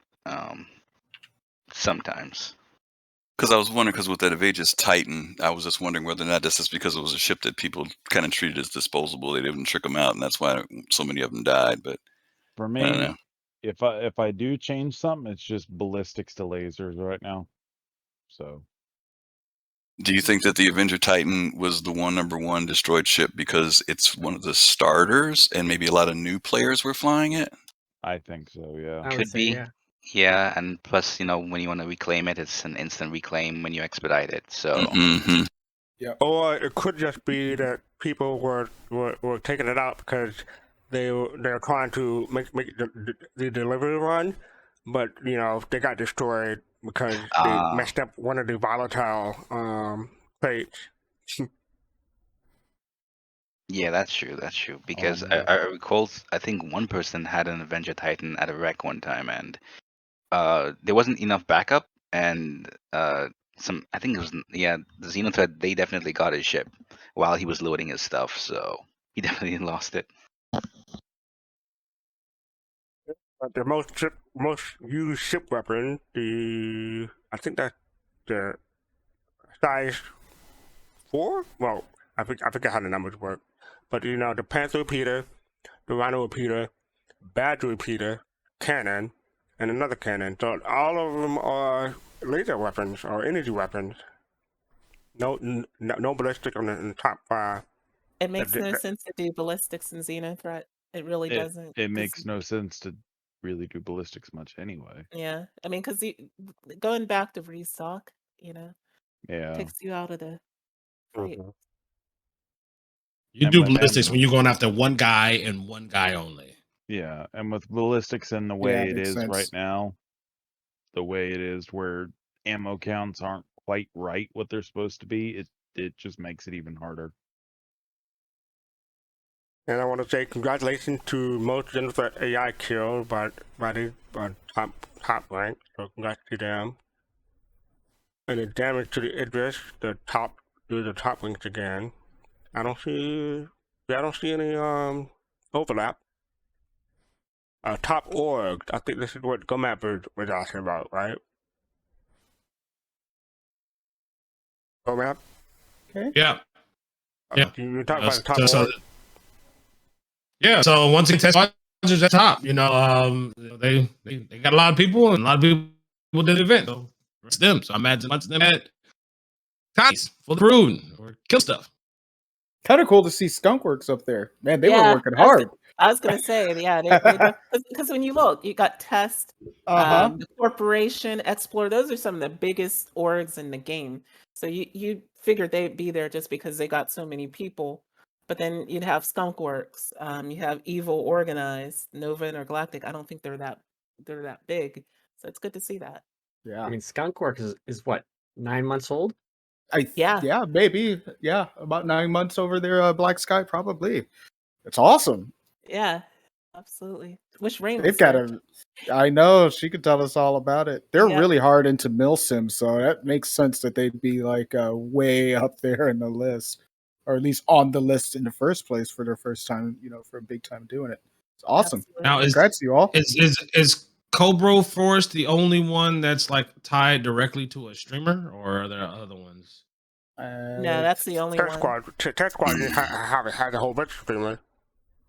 Sometimes. Because I was wondering, because with that Aegis Titan, I was just wondering whether or not this is because it was a ship that people kind of treated as disposable. They didn't trick them out, and that's why so many of them died. But for I don't me, know. if I do change something, it's just ballistics to lasers right now. So, do you think that the Avenger Titan was the number one destroyed ship because it's one of the starters, and maybe a lot of new players were flying it? I think so. Yeah, Could be. Yeah, and plus, when you want to reclaim it, it's an instant reclaim when you expedite it. So, Or it could just be that people were taking it out because they're trying to make the delivery run, but they got destroyed because they messed up one of the volatile crates. Yeah, that's true. That's true. Because I recall, I think one person had an Avenger Titan at a wreck one time, and there wasn't enough backup, and I think it was the Xenothreat. They definitely got his ship while he was loading his stuff, so he definitely lost it. But the most used ship weapon, I think that's the size 4. Well, I forget how the numbers work, but the Panther repeater, the Rhino repeater, Badger repeater, cannon, and another cannon. So all of them are laser weapons or energy weapons. No ballistic in the top 5. It makes no sense to do ballistics in Xenothreat. It really doesn't. It makes no sense to really do ballistics much anyway. Yeah, I mean, because going back to restock, Yeah, takes you out of the fight. You do ballistics when you're going after one guy and one guy only. Yeah, and with ballistics and the way it is right now, the way it is where ammo counts aren't quite right what they're supposed to be, it just makes it even harder. And I want to say congratulations to most Xenothreat AI killed by the top rank. So congrats to them. And the damage to the address, the top links again. I don't see any overlap. Top org. I think this is what GoMap was asking about, right? GoMap. Okay. Yeah. Yeah. You talk about the top org. Yeah. So once again, test squadrons at top. You know, they got a lot of people, and a lot of people did the event. So it's them. So I imagine once them at Connie's for the brood or kill stuff. Kind of cool to see Skunkworks up there. Man, they were Yeah, working hard. I was gonna say, yeah, because when you look, you got Test, the Corporation, Explore. Those are some of the biggest orgs in the game. So you figured they'd be there just because they got so many people. But then you'd have Skunkworks, you have Evil Organized, Nova Intergalactic. I don't think they're that big. So it's good to see that. Yeah. I mean, Skunkworks is what, 9 months old? Yeah, maybe. Yeah, about 9 months over there, Black Sky, probably. It's awesome. Yeah, absolutely. Wish Rain They've was got here. I know, she could tell us all about it. They're Yeah. really hard into Milsim, so that makes sense that they'd be like way up there in the list, or at least on the list in the first place for their first time, for a big time doing it. It's awesome. Absolutely. Now, Congrats to you all. Is Cobro Force the only one that's like tied directly to a streamer, or are there other ones? No, that's the only Test one. Squad has a whole bunch of streamers.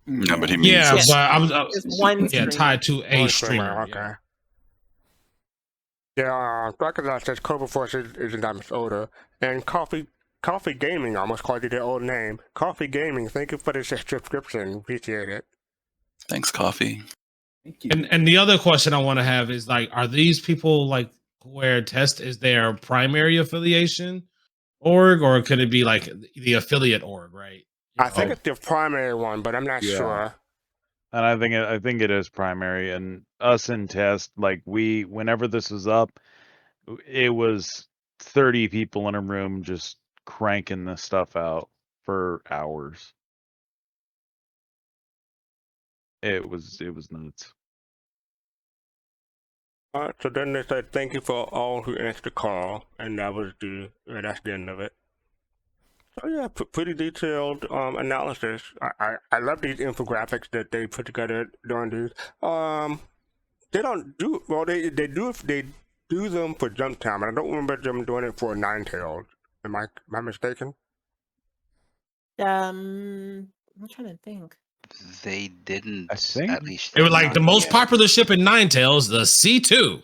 No, but he means Yeah, but I'm Just one streamer. tied to a One streamer. okay. Yeah, Recognize says Cobra Force is that much older. And Coffee Gaming, I almost called you their old name. Coffee Gaming, thank you for the subscription. Appreciate it. Thanks, Coffee. Thank you. And the other question I want to have is like, are these people like where Test is their primary affiliation org, or could it be like the affiliate org, right? I think it's the primary one, but I'm not sure. And I think it is primary. And us in Test, like whenever this was up, it was 30 people in a room just cranking this stuff out for hours. It was nuts. So then they said thank you for all who answered the call, and that's the end of it. So yeah, pretty detailed analysis. I love these infographics that they put together during these. They don't do well. They do them for Jump Time, and I don't remember them doing it for Ninetales. Am I mistaken? I'm trying to think. They didn't. I think at least It was like the most yet. popular ship in Ninetales, the C2.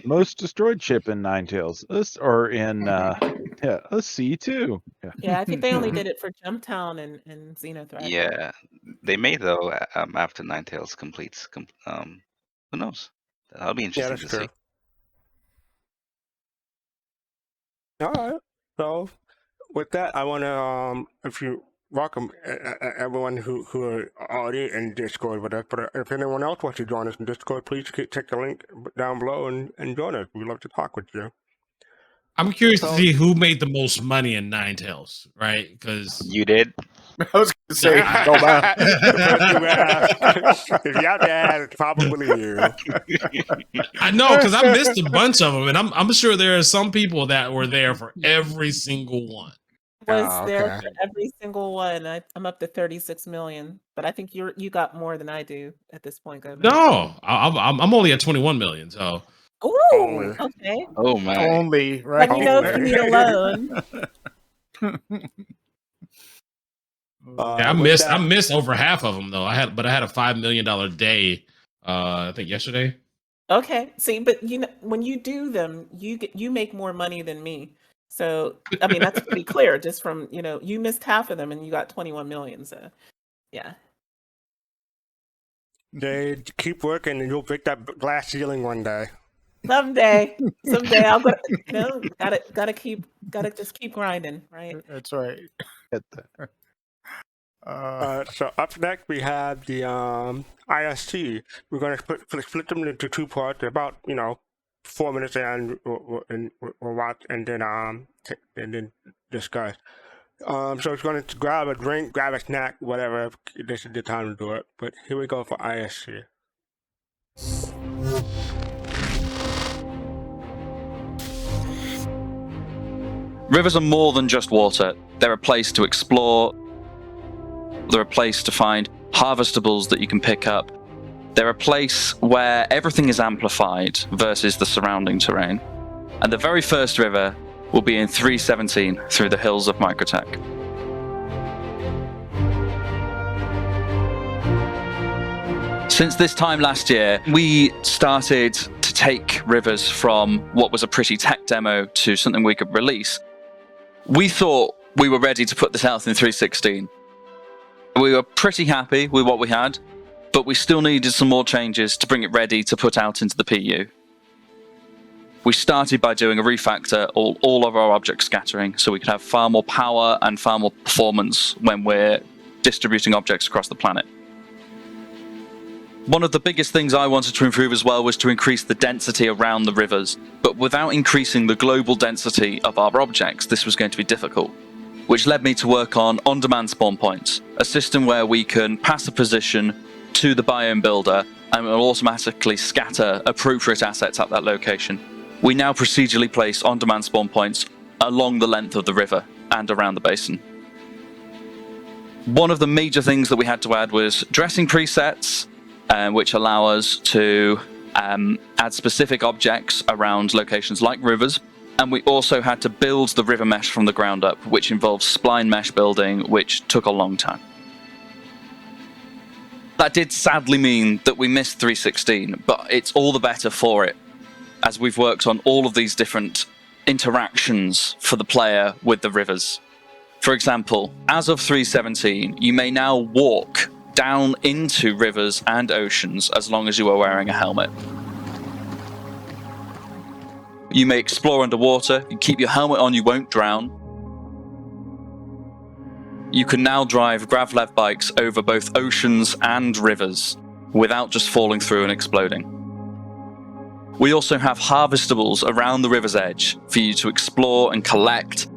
most destroyed ship in Ninetales, or in a C2. Yeah, I think they only did it for Jumptown and Xenothreat. Yeah, they may though. After Ninetales completes, who knows? That'll be Yeah, interesting that's to true. see. All right. So with that, I want to if you welcome everyone who are already in Discord with us. But if anyone else wants to join us in Discord, please check the link down below and join us. We'd love to talk with you. I'm curious to see who made the most money in Ninetales, right? Because You did. I was going to say, go back. If you have to ask, it's probably you. I know, because I missed a bunch of them, and I'm sure there are some people that were there for every single one. Was there for every single one. I'm up to 36 million, but I think you got more than I do at this point. Gomez. No, I'm only at 21 million. So Ooh, okay. Oh my! Only, right? Let me know if you need a loan. yeah, I missed over half of them though. I had a $5 million day. I think yesterday. Okay, see, but when you do them, you make more money than me. So I mean that's pretty clear. Just from you missed half of them and you got 21 million. So yeah. They keep working and you'll break that glass ceiling one day. Someday I'll go. Gotta just keep grinding, right? That's right. So up next we have the ISC. We're going to split them into two parts. They're about 4 minutes and we'll watch and then discuss. So it's going to grab a drink, grab a snack, whatever. This is the time to do it. But here we go for ISC. Rivers are more than just water. They're a place to explore. They're a place to find harvestables that you can pick up. They're a place where everything is amplified versus the surrounding terrain. And the very first river will be in 317 through the hills of Microtech. Since this time last year, we started to take rivers from what was a pretty tech demo to something we could release. We thought we were ready to put this out in 316. We were pretty happy with what we had, but we still needed some more changes to bring it ready to put out into the PU. We started by doing a refactor all of our object scattering so we could have far more power and far more performance when we're distributing objects across the planet. One of the biggest things I wanted to improve as well was to increase the density around the rivers, but without increasing the global density of our objects, this was going to be difficult, which led me to work on on-demand spawn points, a system where we can pass a position to the biome builder and will automatically scatter appropriate assets at that location. We now procedurally place on-demand spawn points along the length of the river and around the basin. One of the major things that we had to add was dressing presets, which allow us to add specific objects around locations like rivers. And we also had to build the river mesh from the ground up, which involves spline mesh building, which took a long time. That did sadly mean that we missed 316, but it's all the better for it, as we've worked on all of these different interactions for the player with the rivers. For example, as of 317, you may now walk down into rivers and oceans as long as you are wearing a helmet. You may explore underwater, you keep your helmet on, you won't drown. You can now drive gravlev bikes over both oceans and rivers without just falling through and exploding. We also have harvestables around the river's edge for you to explore and collect.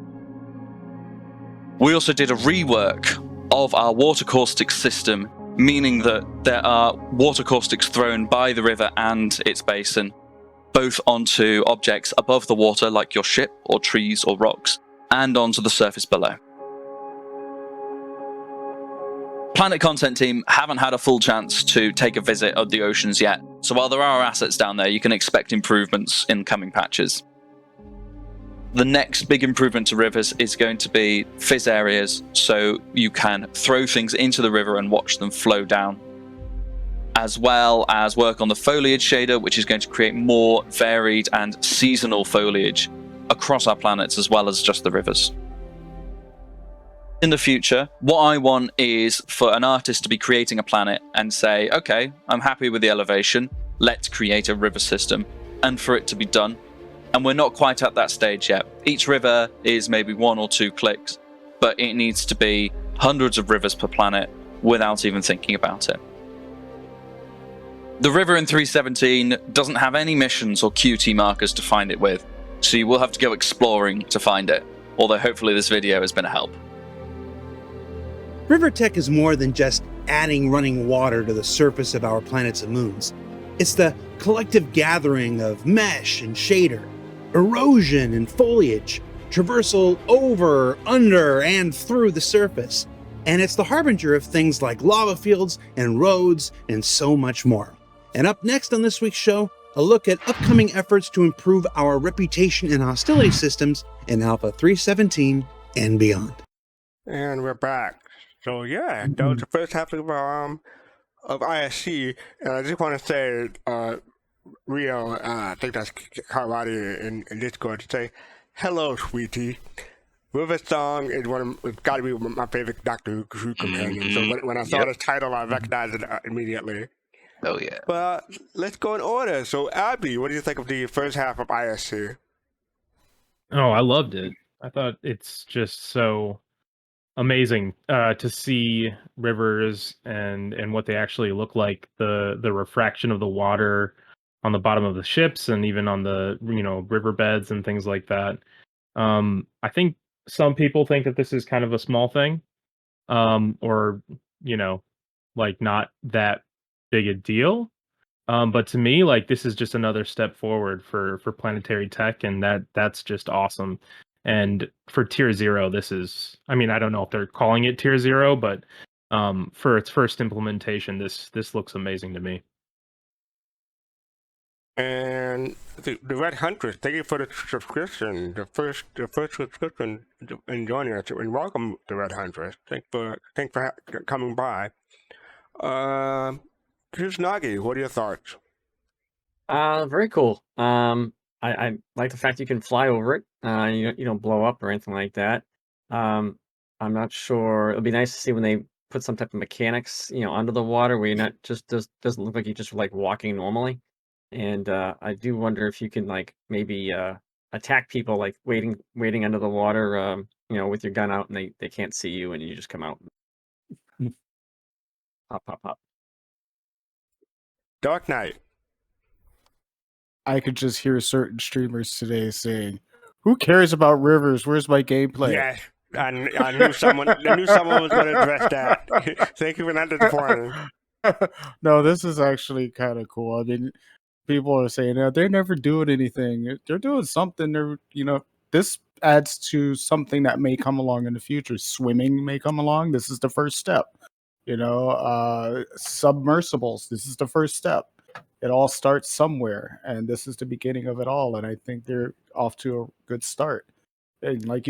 We also did a rework of our water caustic system, meaning that there are water caustics thrown by the river and its basin, both onto objects above the water like your ship or trees or rocks, and onto the surface below. Planet Content team haven't had a full chance to take a visit of the oceans yet, so while there are assets down there, you can expect improvements in coming patches. The next big improvement to rivers is going to be fizz areas, so you can throw things into the river and watch them flow down, as well as work on the foliage shader, which is going to create more varied and seasonal foliage across our planets as well as just the rivers. In the future, what I want is for an artist to be creating a planet and say, okay, I'm happy with the elevation, let's create a river system, and for it to be done. And we're not quite at that stage yet. Each river is maybe 1 or 2 clicks, but it needs to be hundreds of rivers per planet without even thinking about it. The river in 317 doesn't have any missions or QT markers to find it with, so you will have to go exploring to find it, although hopefully this video has been a help. River tech is more than just adding running water to the surface of our planets and moons. It's the collective gathering of mesh and shader, erosion and foliage, traversal over, under, and through the surface. And it's the harbinger of things like lava fields and roads and so much more. And up next on this week's show, a look at upcoming efforts to improve our reputation and hostility systems in Alpha 317 and beyond. And we're back. So yeah, that was the first half of ISC, and I just want to say, Rio, I think that's Karate in Discord, to say, hello, sweetie. River Song is it's got to be my favorite Doctor Who companion. So when I saw this title, I recognized it immediately. Oh yeah. But let's go in order. So Abby, what do you think of the first half of ISC? Oh, I loved it. I thought it's just so amazing to see rivers and what they actually look like, the refraction of the water on the bottom of the ships and even on the riverbeds and things like that. I think some people think that this is kind of a small thing, or like not that big a deal. But to me, like, this is just another step forward for planetary tech, and that's just awesome. And for Tier 0, this is, I mean, I don't know if they're calling it Tier 0, but for its first implementation, this looks amazing to me. And the Red Huntress, thank you for the subscription. The first subscription and joining us. And welcome to Red Huntress. Thanks for coming by. Here's Nagi. What are your thoughts? Very cool. I like the fact you can fly over it. You don't blow up or anything like that. I'm not sure. It'll be nice to see when they put some type of mechanics, under the water where you're not just doesn't look like you're just like walking normally. And I do wonder if you can like maybe attack people like waiting under the water, with your gun out and they can't see you and you just come out. Pop, pop, pop. Dark Knight. I could just hear certain streamers today saying, "Who cares about rivers? Where's my gameplay?" Yes, I knew someone. I knew someone was going to address that. Thank you for not disappointing. No, this is actually kind of cool. I mean, people are saying, they're never doing anything. They're doing something. This adds to something that may come along in the future. Swimming may come along. This is the first step. Submersibles. This is the first step. It all starts somewhere, and this is the beginning of it all. And I think they're off to a good start. And like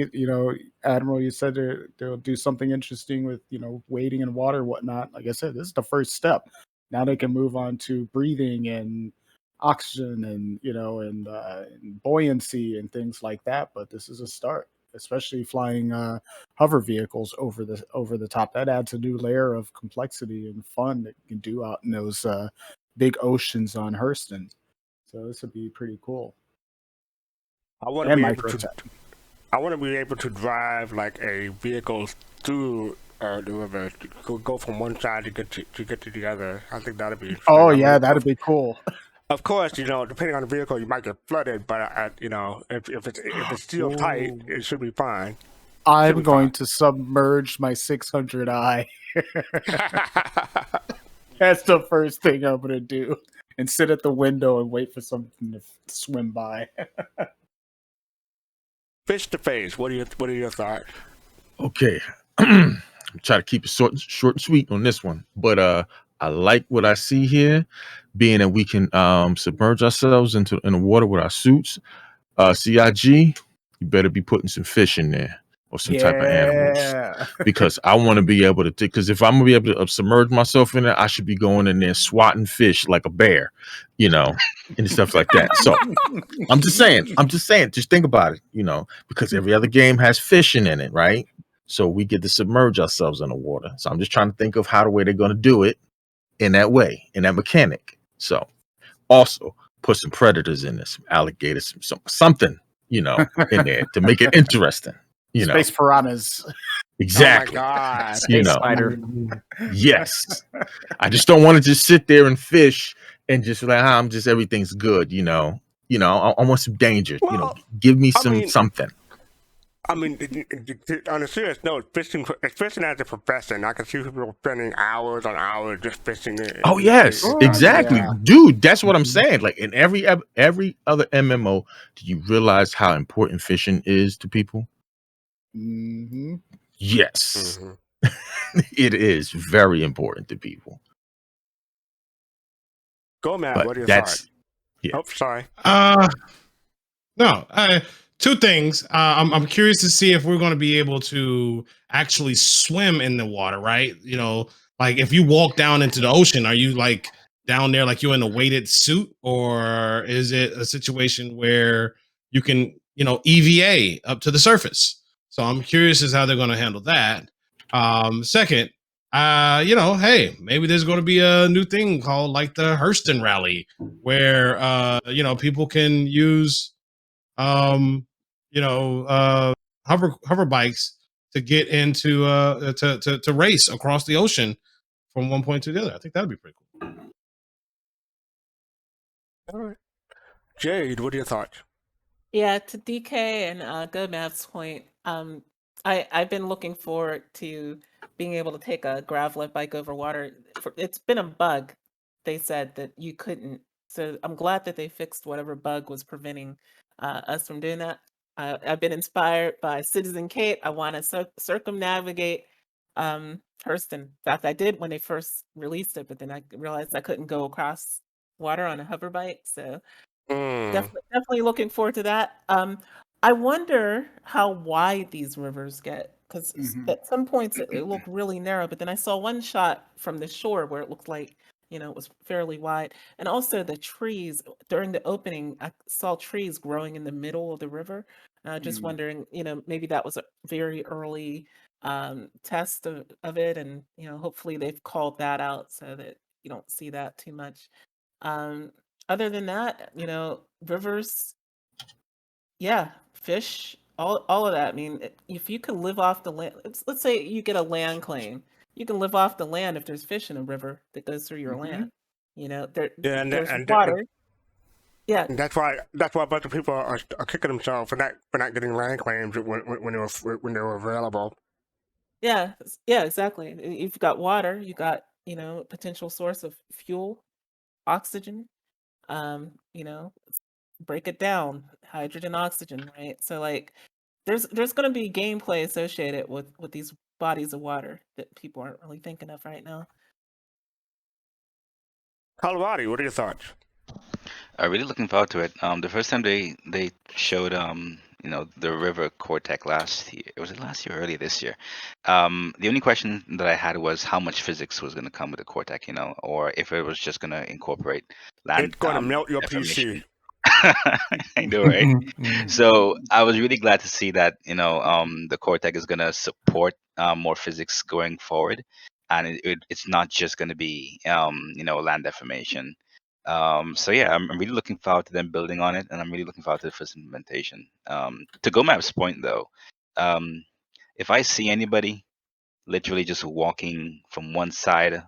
Admiral, you said they'll do something interesting with wading in water and whatnot. Like I said, this is the first step. Now they can move on to breathing and oxygen and and buoyancy and things like that. But this is a start, especially flying hover vehicles over the top. That adds a new layer of complexity and fun that you can do out in those big oceans on Hurston. So this would be pretty cool. I want to be able to drive like a vehicle through the river, go from one side to get to the other. I think that'd be. Oh yeah, that'd be cool. Of course, depending on the vehicle, you might get flooded, but if it's still tight, it should be fine. I'm going to submerge my 600i. That's the first thing I'm gonna do, and sit at the window and wait for something to swim by. Fish to face. What are your thoughts? Okay, try to keep it short and sweet on this one, but I like what I see here, being that we can submerge ourselves in the water with our suits. CIG, you better be putting some fish in there or some type of animals, because I want to be able to. Because if I'm gonna be able to submerge myself in it, I should be going in there swatting fish like a bear, and stuff like that. So I'm just saying. Just think about it, because every other game has fishing in it, right? So we get to submerge ourselves in the water. So I'm just trying to think of how the way they're gonna do it in that way, in that mechanic. So also put some predators in this, some alligators, something, in there to make it interesting. Space piranhas. Exactly. Oh my God. Space spider. Yes. I just don't want to just sit there and fish and just like, everything's good, I want some danger. Give me something. I mean, on a serious note, fishing as a profession, I can see people spending hours on hours just fishing. Oh yes, exactly, dude. That's what I'm saying. Like in every other MMO, do you realize how important fishing is to people? Mm-hmm. Yes, it is very important to people. Go, Matt. What are your thoughts? Yeah. Oh, sorry. No. Two things. I'm curious to see if we're going to be able to actually swim in the water, right? Like if you walk down into the ocean, are you like down there like you're in a weighted suit, or is it a situation where you can, EVA up to the surface? So I'm curious as how they're going to handle that. Second, hey, maybe there's going to be a new thing called like the Hurston Rally, where people can use hover bikes to get into to race across the ocean from one point to the other. I think that'd be pretty cool. All right. Jade, what are your thoughts? Yeah, to DK and Good Math's point, I've been looking forward to being able to take a gravelet bike over water. It's been a bug. They said that you couldn't. So I'm glad that they fixed whatever bug was preventing us from doing that. I've been inspired by Citizen Kate. I want to circumnavigate Hurston. In fact, I did when they first released it, but then I realized I couldn't go across water on a hover bike. So definitely looking forward to that. I wonder how wide these rivers get, because at some points it looked really narrow, but then I saw one shot from the shore where it looked like, it was fairly wide. And also the trees during the opening, I saw trees growing in the middle of the river. Just wondering, maybe that was a very early test of it, and hopefully they've called that out so that you don't see that too much. Other than that, rivers, yeah, fish, all of that. I mean, if you can live off the land, let's say you get a land claim, you can live off the land if there's fish in a river that goes through your land. There's water. Yeah, And that's why a bunch of people are kicking themselves for not getting land claims when they were available. yeah, exactly. You've got water, you got potential source of fuel, oxygen. You know, break it down, hydrogen, oxygen, right? So like, there's going to be gameplay associated with these bodies of water that people aren't really thinking of right now. Colorado, what are your thoughts? I'm really looking forward to it. The first time they showed the river Cortec last year. Was it last year or earlier this year? The only question that I had was how much physics was going to come with the Cortec, or if it was just going to incorporate land. It's going to melt your deformation. PC. I know, right? So I was really glad to see that the Cortec is going to support more physics going forward, and it's not just going to be land deformation. So yeah, I'm really looking forward to them building on it, and I'm really looking forward to the first implementation. To GoMap's point though, if I see anybody literally just walking from one side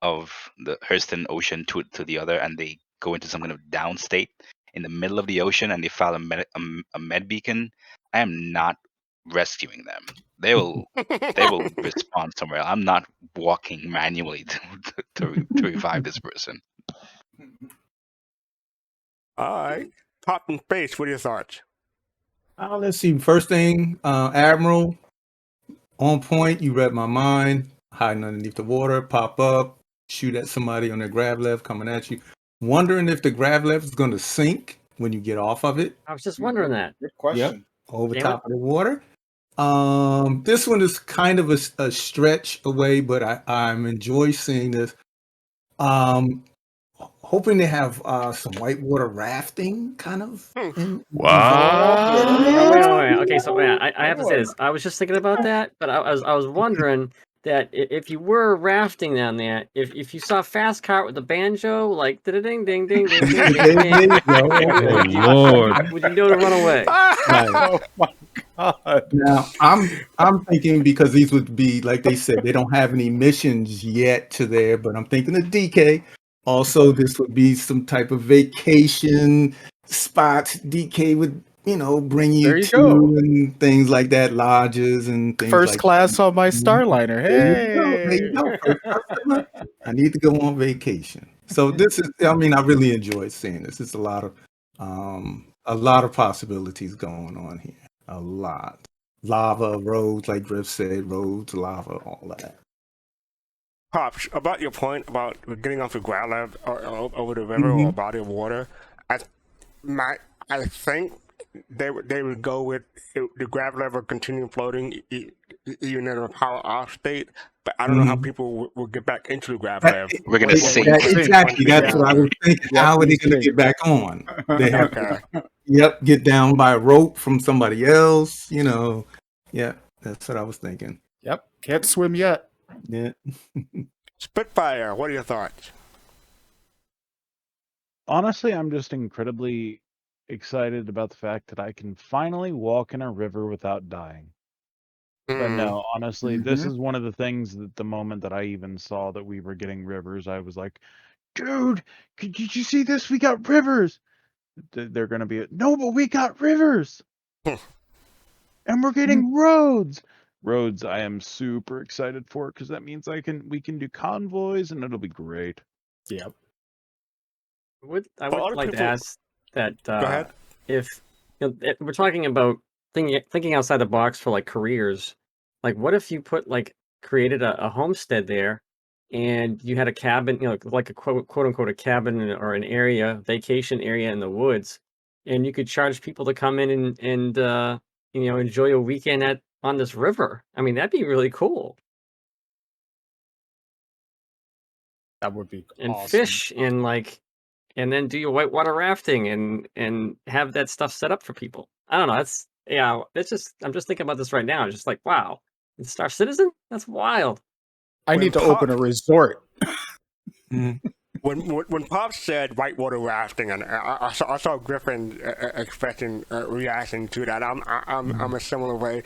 of the Hurston Ocean to the other, and they go into some kind of downstate in the middle of the ocean, and they file a med beacon, I am not rescuing them. They will respond somewhere. I'm not walking manually to revive this person. All right. Pop in space, what are your thoughts? Let's see. First thing, Admiral, on point. You read my mind. Hiding underneath the water, pop up, shoot at somebody on their grav left coming at you. Wondering if the grav left is going to sink when you get off of it. I was just wondering that. Good question. Yep, over Damn top of the water. This one is kind of a stretch away, but I'm enjoy seeing this. Hoping to have some whitewater rafting kind of. Wow. Wait. Okay, so I have to say this. I was just thinking about that, but I was wondering that if you were rafting down there, if you saw a fast car with a banjo, like ding ding ding ding ding ding ding, Lord. would you know to run away? Oh my god! Now I'm thinking, because these would be, like they said, they don't have any missions yet to there, but I'm thinking of DK. Also, this would be some type of vacation spot DK would, bring you, There you to, go. and things like that, lodges and things First like class that. on my Starliner. There you go. Hey. I need to go on vacation. So this is, I really enjoyed seeing this. It's a lot of possibilities going on here. A lot. Lava, roads, like Griff said, roads, lava, all of that. Pops, about your point about getting off the ground level over the river or body of water, I think they would go with the grav level continue floating even in a power off state. But I don't know how people will get back into the grav level. We're gonna sink. Exactly. That's what I was thinking. How are they going to get back on? They have to, get down by a rope from somebody else. Yeah, that's what I was thinking. Yep. Can't swim yet. Yeah. Spitfire, what are your thoughts? Honestly, I'm just incredibly excited about the fact that I can finally walk in a river without dying. But no, honestly, this is one of the things that the moment that I even saw that we were getting rivers, I was like, dude, did you see this? We got rivers. They're going to be, no, but we got rivers. And we're getting roads. Roads, I am super excited for, because that means we can do convoys, and it'll be great. Yep. I would like to ask that Go ahead. if we're talking about thinking outside the box for like careers. Like, what if you created a homestead there, and you had a cabin, like a quote unquote a cabin or an area, vacation area in the woods, and you could charge people to come in and enjoy a weekend on this river. I mean, that'd be really cool. That would be And awesome. fish and then do your whitewater rafting and have that stuff set up for people. I don't know. I'm just thinking about this right now. Just like, wow, it's Star Citizen? That's wild. I need to open a resort. When Pop said whitewater rafting, and I saw Griffin expressing reaction to that. I'm a similar way.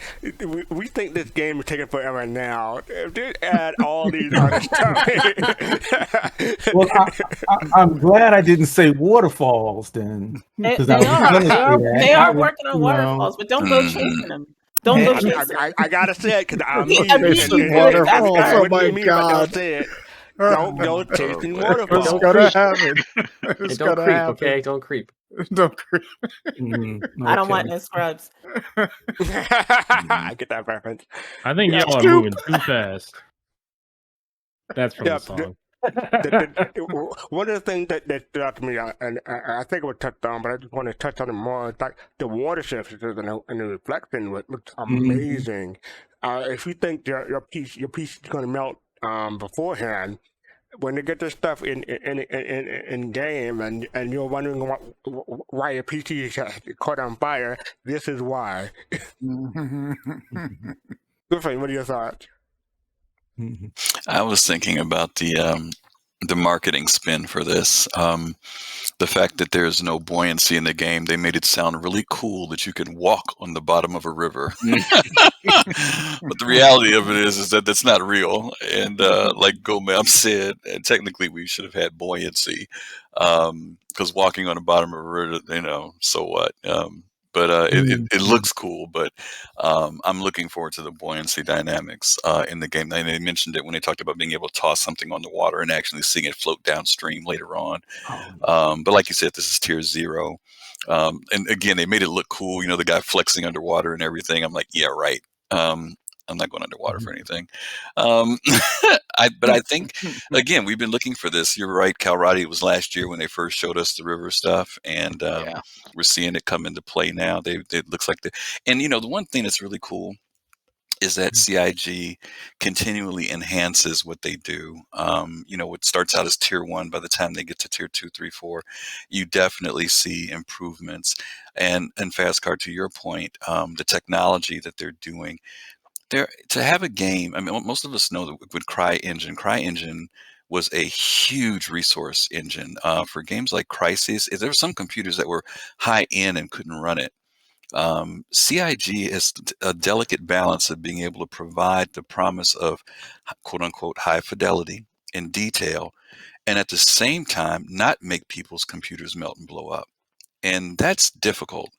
We think this game is taking forever now. Just add all these other stuff. Well, I'm glad I didn't say waterfalls then. They I was gonna say that. they I are would, working on you know, waterfalls, but don't go chasing them. Don't go chasing them. I gotta say it because I'm Yeah, me. me too. Waterfalls. Oh What do my you mean if I don't God. say it? Don't go chasing waterfalls. It's gonna happen. It's don't gonna creep, happen. okay? Don't creep. Don't creep. I don't want no scrubs. I get that reference. I think Yeah, y'all are Scoop. moving too fast. That's from Yeah, the song. One of the things that stood out to me, and I think it was touched on, but I just want to touch on it more. It's like the water surfaces and the reflection looks amazing. If you think your piece is going to melt beforehand, when they get this stuff in game, and you're wondering why your PC is caught on fire, this is why. Griffin, what are your thoughts? I was thinking about the marketing spin for this. The fact that there's no buoyancy in the game, they made it sound really cool that you can walk on the bottom of a river. But the reality of it is that that's not real. And like Gomam said, and technically we should have had buoyancy, because walking on the bottom of a river, so what? But it looks cool. But I'm looking forward to the buoyancy dynamics in the game. And they mentioned it when they talked about being able to toss something on the water and actually seeing it float downstream later on. But like you said, this is tier 0. And again, they made it look cool. The guy flexing underwater and everything. I'm like, yeah, right. I'm not going underwater for anything. But I think, again, we've been looking for this. You're right, Calradi. It was last year when they first showed us the river stuff, and we're seeing it come into play now. It looks like and the one thing that's really cool is that CIG continually enhances what they do. What starts out as tier 1, by the time they get to tier 2, 3, 4, you definitely see improvements. And Fastcard, to your point, the technology that they're doing, to have a game. I mean, most of us know that with CryEngine was a huge resource engine for games like Crisis. There were some computers that were high end and couldn't run it. CIG has a delicate balance of being able to provide the promise of quote unquote high fidelity and detail, and at the same time not make people's computers melt and blow up. And that's difficult.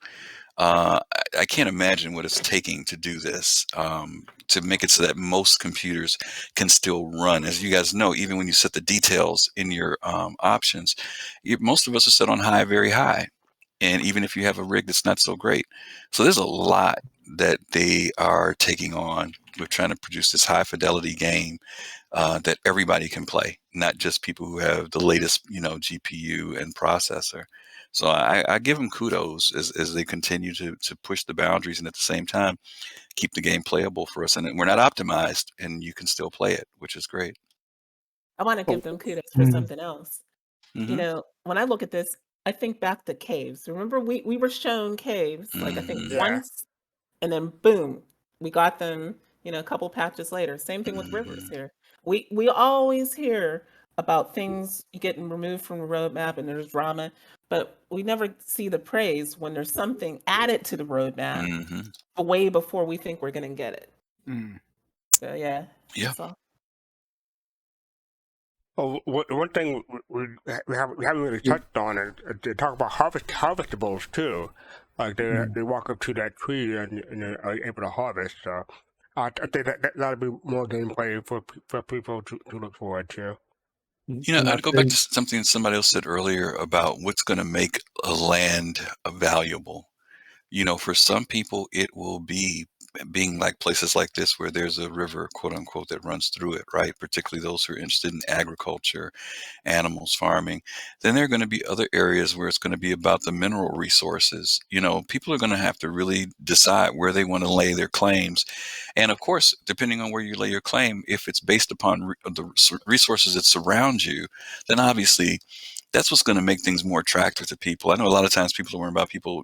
I can't imagine what it's taking to do this, to make it so that most computers can still run. As you guys know, even when you set the details in your options, most of us are set on high, very high. And even if you have a rig that's not so great. So there's a lot that they are taking on with trying to produce this high fidelity game that everybody can play, not just people who have the latest, GPU and processor. So I give them kudos as they continue to push the boundaries and at the same time keep the game playable for us. And we're not optimized, and you can still play it, which is great. I want to give them kudos for something else. When I look at this, I think back to caves. Remember, we were shown caves, like I think once, and then boom, we got them, a couple patches later. Same thing with rivers here. We always hear about things getting removed from the roadmap and there's drama, but we never see the praise when there's something added to the roadmap way before we think we're going to get it. So yeah. That's all. Oh, one thing we haven't really touched on is they talk about harvestables too. Like they walk up to that tree and are able to harvest. So I think that'll be more gameplay for people to look forward to. I'd go back to something somebody else said earlier about what's going to make a land valuable. For some people, it will be being like places like this where there's a river, quote unquote, that runs through it, right? Particularly those who are interested in agriculture, animals, farming. Then there are going to be other areas where it's going to be about the mineral resources. People are going to have to really decide where they want to lay their claims. And of course, depending on where you lay your claim, if it's based upon the resources that surround you, then obviously that's what's going to make things more attractive to people. I know a lot of times people are worried about people,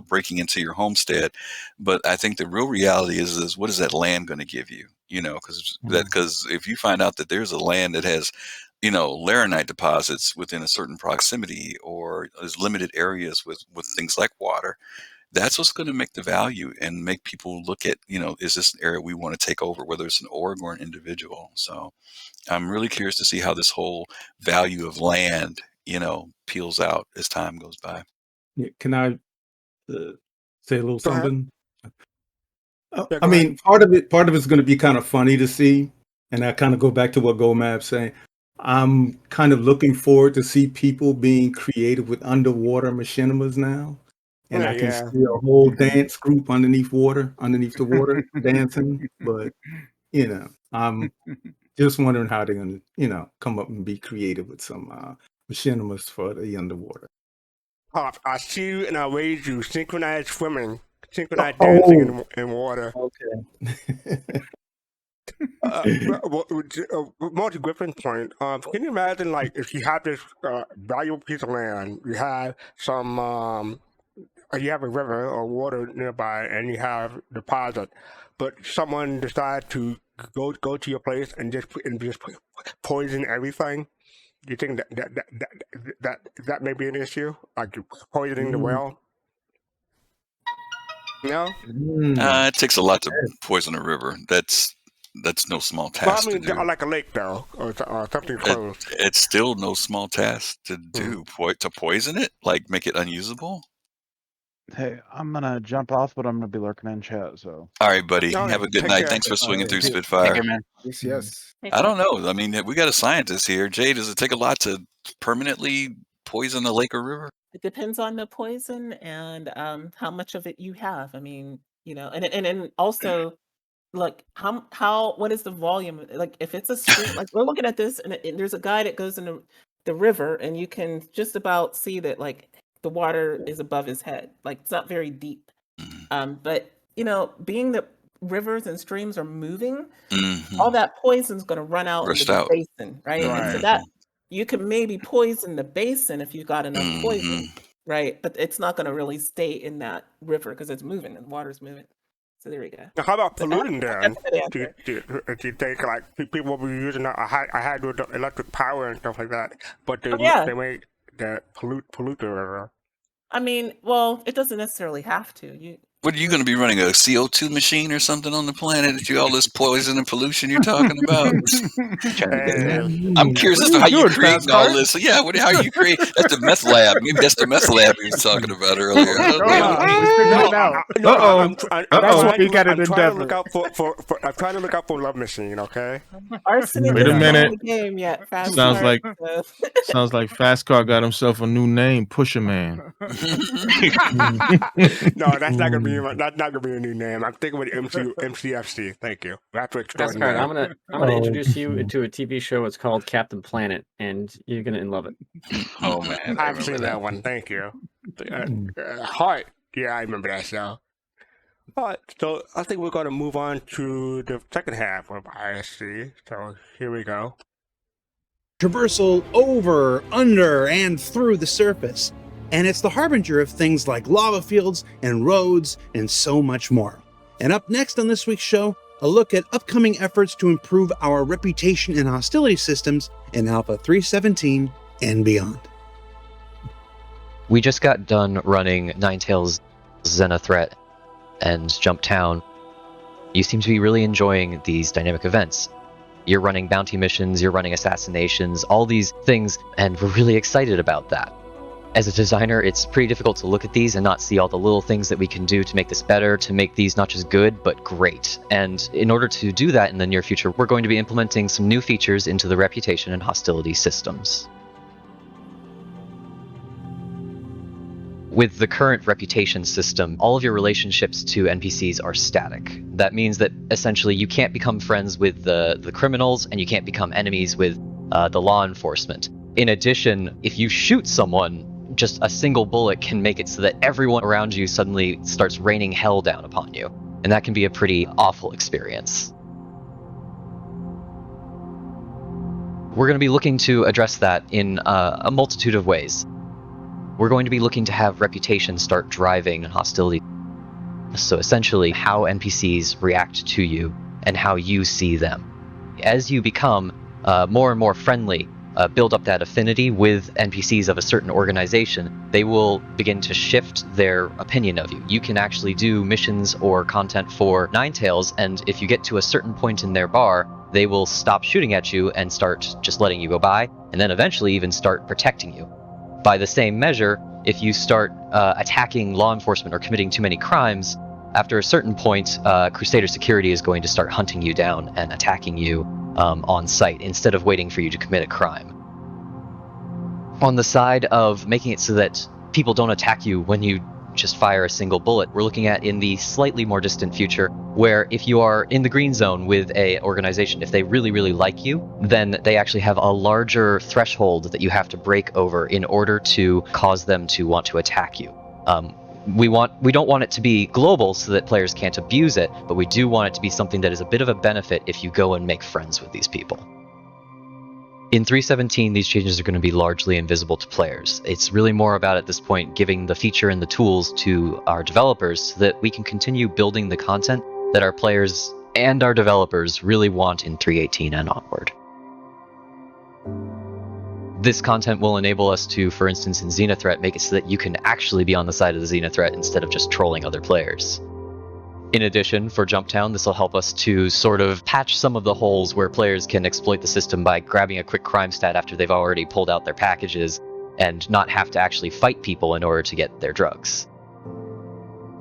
breaking into your homestead, but I think the real reality is what is that land going to give you? Because if you find out that there's a land that has, laranite deposits within a certain proximity, or there's limited areas with things like water, that's what's going to make the value and make people look at, is this an area we want to take over, whether it's an org or an individual. So I'm really curious to see how this whole value of land, peels out as time goes by. Yeah, can I say a little Go ahead. something? Yeah, I go mean, part of it's going to be kind of funny to see, and I kind of go back to what GoMap's saying. I'm kind of looking forward to see people being creative with underwater machinimas now, and I can Yeah. see a whole dance group underneath the water dancing. But I'm just wondering how they're going to come up and be creative with some machinimas for the underwater. Pop, I see you and I raise you synchronized swimming, synchronized dancing in water. Okay. More to Griffin's point, can you imagine, like, if you have this valuable piece of land, you have some, you have a river or water nearby, and you have deposit, but someone decides to go to your place and just poison everything? Do you think that may be an issue, like poisoning the well? No. It takes a lot to poison a river. That's no small task. Well, I mean, to do. like a lake, though, or something close. It's still no small task to do. To poison it, like make it unusable. Hey, I'm gonna jump off, but I'm gonna be lurking in chat. So, all right, buddy. Okay, Have a good take night. care. Thanks for swinging through, Take Spitfire. care, man. Yes. I don't know. I mean, we got a scientist here. Jay, does it take a lot to permanently poison a lake or river? It depends on the poison and how much of it you have. I mean, and also, like, what is the volume? Like, if it's a stream, like we're looking at this, and there's a guy that goes in the river, and you can just about see that, like, the water is above his head. Like, it's not very deep. But being that rivers and streams are moving, all that poison's going to run out into the basin, right? And so that you can maybe poison the basin if you got enough poison, right? But it's not going to really stay in that river because it's moving and the water's moving. So there we go. Now, how about polluting then? Do you think, like, people will be using a hydroelectric power and stuff like that, but they may pollute the river? I mean, well, it doesn't necessarily have to. What are you going to be running, a CO2 machine or something on the planet? That you all this poison and pollution you're talking about? I'm curious as to how you create all this. So yeah, how you create? That's the meth lab. Maybe that's the meth lab he was talking about earlier. I'm trying to look out for Love Machine. Okay. Wait a minute. Game yet. Sounds like Fast Car got himself a new name, Pusher Man. No, that's not gonna be. That's not gonna be a new name. I'm thinking with MCFC. Thank you. Rapper Extraordinary. I'm gonna introduce you into a TV show. It's called Captain Planet, and you're gonna love it. Oh man, I've seen that one. Thank you. Heart. Yeah, I remember that show. All right, so I think we're going to move on to the second half of ISC. So here we go. Traversal over, under, and through the surface. And it's the harbinger of things like lava fields and roads and so much more. And up next on this week's show, a look at upcoming efforts to improve our reputation and hostility systems in Alpha 3.17 and beyond. We just got done running Ninetales Xena Threat and Jump Town. You seem to be really enjoying these dynamic events. You're running bounty missions, you're running assassinations, all these things, and we're really excited about that. As a designer, it's pretty difficult to look at these and not see all the little things that we can do to make this better, to make these not just good, but great. And in order to do that in the near future, we're going to be implementing some new features into the reputation and hostility systems. With the current reputation system, all of your relationships to NPCs are static. That means that essentially you can't become friends with the criminals and you can't become enemies with the law enforcement. In addition, if you shoot someone, just a single bullet can make it so that everyone around you suddenly starts raining hell down upon you. And that can be a pretty awful experience. We're going to be looking to address that in a multitude of ways. We're going to be looking to have reputation start driving hostility. So essentially, how NPCs react to you and how you see them. As you become more and more friendly, build up that affinity with NPCs of a certain organization, they will begin to shift their opinion of you. You can actually do missions or content for Ninetales, and if you get to a certain point in their bar, they will stop shooting at you and start just letting you go by, and then eventually even start protecting you. By the same measure, if you start attacking law enforcement or committing too many crimes, after a certain point, Crusader Security is going to start hunting you down and attacking you on site instead of waiting for you to commit a crime. On the side of making it so that people don't attack you when you just fire a single bullet, we're looking at in the slightly more distant future where if you are in the green zone with a organization, if they really, really like you, then they actually have a larger threshold that you have to break over in order to cause them to want to attack you. We don't want it to be global so that players can't abuse it, but we do want it to be something that is a bit of a benefit if you go and make friends with these people. In 3.17, these changes are going to be largely invisible to players. It's really more about, at this point, giving the feature and the tools to our developers so that we can continue building the content that our players and our developers really want in 3.18 and onward. This content will enable us to, for instance, in Xenothreat, make it so that you can actually be on the side of the Xenothreat instead of just trolling other players. In addition, for Jumptown, this will help us to sort of patch some of the holes where players can exploit the system by grabbing a quick crime stat after they've already pulled out their packages and not have to actually fight people in order to get their drugs.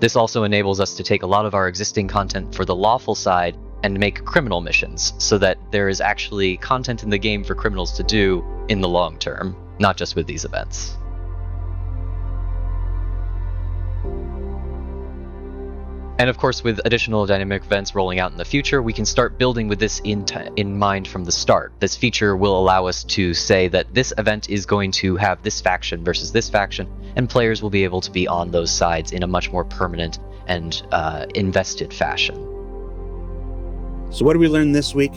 This also enables us to take a lot of our existing content for the lawful side and make criminal missions so that there is actually content in the game for criminals to do in the long term, not just with these events. And of course, with additional dynamic events rolling out in the future, we can start building with this in mind from the start. This feature will allow us to say that this event is going to have this faction versus this faction, and players will be able to be on those sides in a much more permanent and invested fashion. So what did we learn this week?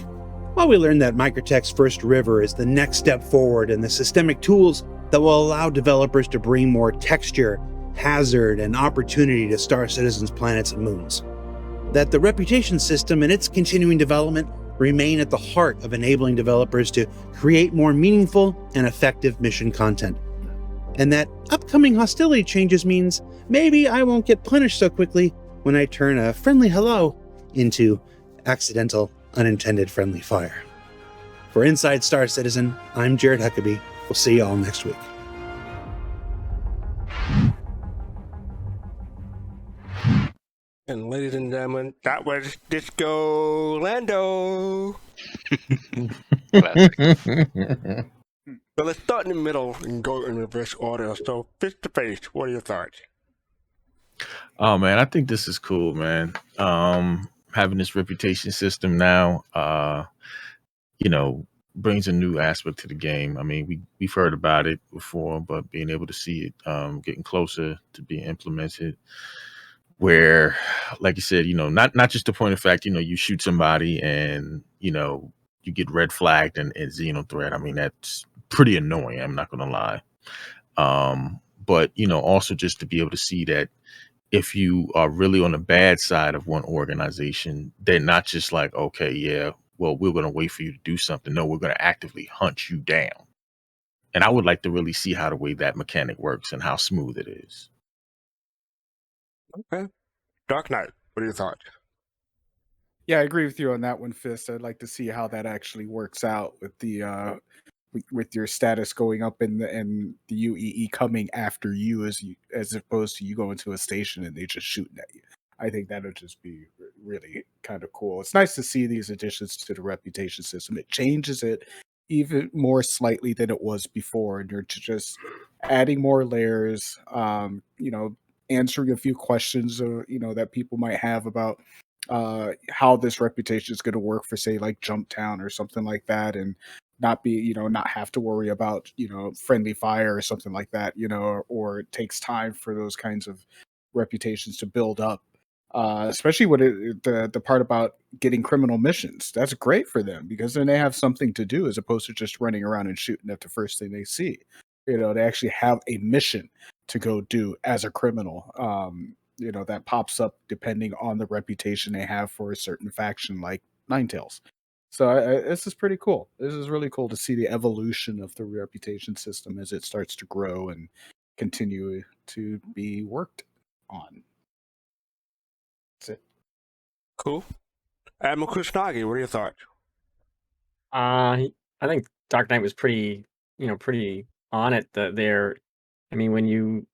Well, we learned that Microtech's First River is the next step forward in the systemic tools that will allow developers to bring more texture, hazard, and opportunity to Star Citizen's planets and moons. That the reputation system and its continuing development remain at the heart of enabling developers to create more meaningful and effective mission content. And that upcoming hostility changes means maybe I won't get punished so quickly when I turn a friendly hello into accidental, unintended friendly fire. For Inside Star Citizen, I'm Jared Huckabee. We'll see you all next week. And ladies and gentlemen, that was Disco Lando. So let's start in the middle and go in reverse order. So, face to face, what are your thoughts? Oh man, I think this is cool, man. Having this reputation system now, brings a new aspect to the game. I mean, we've heard about it before, but being able to see it getting closer to being implemented, where, like you said, not just the point of fact, you shoot somebody and you get red flagged and Xenothreat. I mean, that's pretty annoying. I'm not gonna lie. But also just to be able to see that if you are really on the bad side of one organization, they're not just like, okay, yeah, well, we're going to wait for you to do something. No, we're going to actively hunt you down. And I would like to really see how the way that mechanic works and how smooth it is. Okay. Dark Knight, what are your thoughts? Yeah, I agree with you on that one, Fist. I'd like to see how that actually works out with the with your status going up and the UEE coming after you as opposed to you going to a station and they just shooting at you. I think that would just be really kind of cool. It's nice to see these additions to the reputation system. It changes it even more slightly than it was before, and you're just adding more layers, answering a few questions that people might have about how this reputation is going to work for, say, like Jumptown or something like that, and not have to worry about friendly fire or something like that, or it takes time for those kinds of reputations to build up. Especially when the part about getting criminal missions, that's great for them because then they have something to do as opposed to just running around and shooting at the first thing they see. They actually have a mission to go do as a criminal. That pops up depending on the reputation they have for a certain faction, like Ninetales. So this is pretty cool. This is really cool to see the evolution of the reputation system as it starts to grow and continue to be worked on. That's it. Cool. Admiral Kusanagi, what are your thoughts? I think Dark Knight was pretty on it. I mean,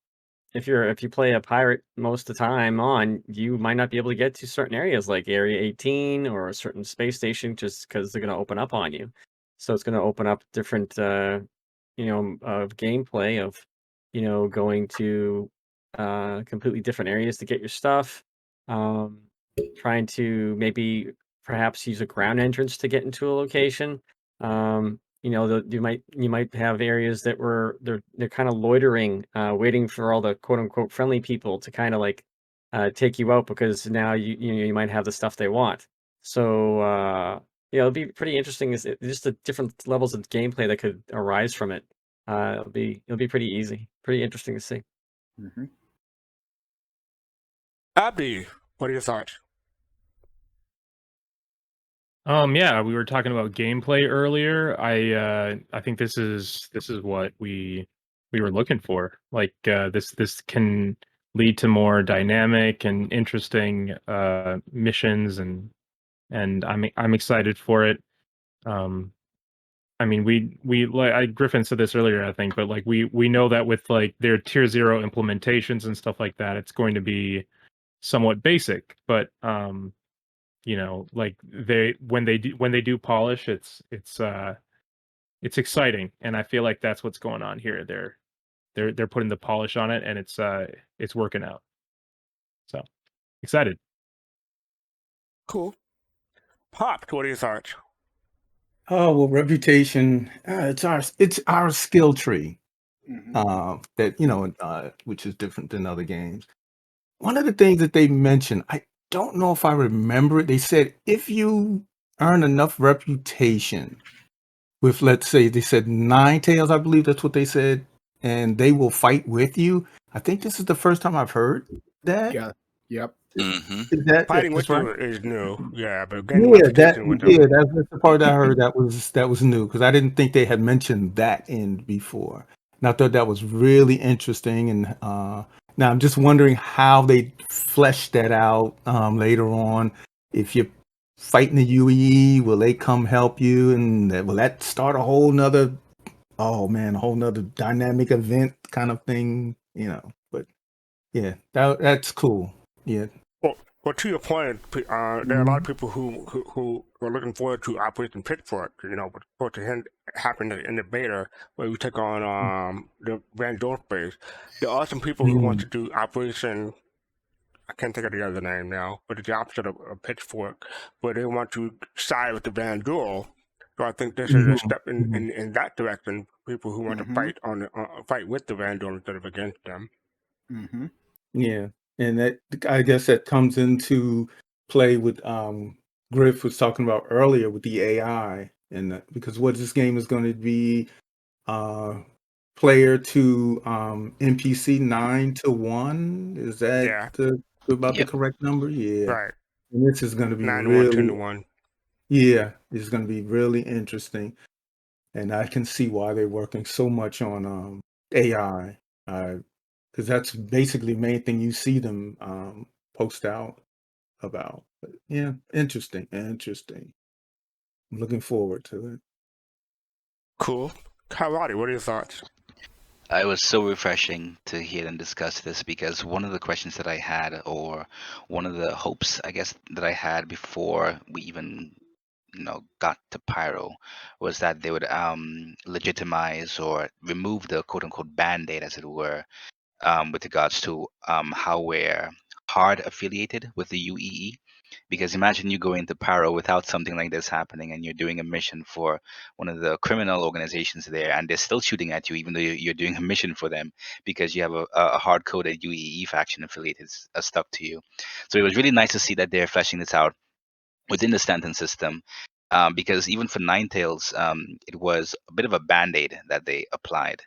if you play a pirate most of the time you might not be able to get to certain areas like Area 18 or a certain space station just because they're going to open up on you. So it's going to open up different, of gameplay of, going to completely different areas to get your stuff. Trying to maybe perhaps use a ground entrance to get into a location. You might have areas that they're kind of loitering, waiting for all the quote unquote friendly people to kind of like take you out because now you might have the stuff they want. So it'll be pretty interesting. Just the different levels of gameplay that could arise from it. It'll be pretty easy, pretty interesting to see. Mm-hmm. Abby, what are your thoughts? Yeah, we were talking about gameplay earlier. I think this is what we were looking for. Like this can lead to more dynamic and interesting missions, and I'm excited for it. I mean, we like Griffin said this earlier, I think, but like we know that with like their tier 0 implementations and stuff like that, it's going to be somewhat basic, but like when they do polish, it's exciting, and I feel like that's what's going on here. They're putting the polish on it, and it's working out. So excited. Cool. Popped, what are your thoughts? Oh well, reputation. It's our skill tree. That which is different than other games. One of the things that they mentioned, I don't know if I remember it. They said if you earn enough reputation with, let's say, they said Ninetales, I believe that's what they said, and they will fight with you. I think this is the first time I've heard that. Yeah. Yep. Mm-hmm. Is that Fighting that's with right? you is new, yeah, but getting Yeah, reputation with them. that's the part I heard that was new because I didn't think they had mentioned that in before. And I thought that was really interesting. And now I'm just wondering how they flesh that out later on. If you're fighting the UEE, will they come help you? And will that start a whole nother dynamic event kind of thing? But yeah, that's cool. Yeah. Well, to your point, there are a lot of people who are looking forward to Operation Pitchfork. What's supposed to happen in the beta, where we take on the Van Dorp base. There are some people who want to do Operation. I can't think of the other name now, but it's the opposite of Pitchfork, where they want to side with the Van Dorp. So I think this is a step in that direction. People who want to fight with the Van Dorp instead of against them. Mm-hmm. Yeah, and that I guess that comes into play with Griff was talking about earlier with the AI, and because what this game is going to be player to NPC 9-1. Is that about the correct number? Yeah, right. And this is going to be 9-1, 10-1. Yeah, it's going to be really interesting, and I can see why they're working so much on AI. Because that's basically the main thing you see them post out about. But yeah, interesting. I'm looking forward to it. Cool. Karate, what are your thoughts? It was so refreshing to hear them discuss this because one of the questions that I had, or one of the hopes, I guess, that I had before we even got to Pyro was that they would legitimize or remove the quote unquote band-aid, as it were, with regards to how we're hard affiliated with the UEE. Because imagine you go into Pyro without something like this happening, and you're doing a mission for one of the criminal organizations there, and they're still shooting at you, even though you're doing a mission for them, because you have a hard-coded UEE faction affiliated stuck to you. So it was really nice to see that they're fleshing this out within the Stanton system, because even for Ninetales, it was a bit of a band-aid that they applied,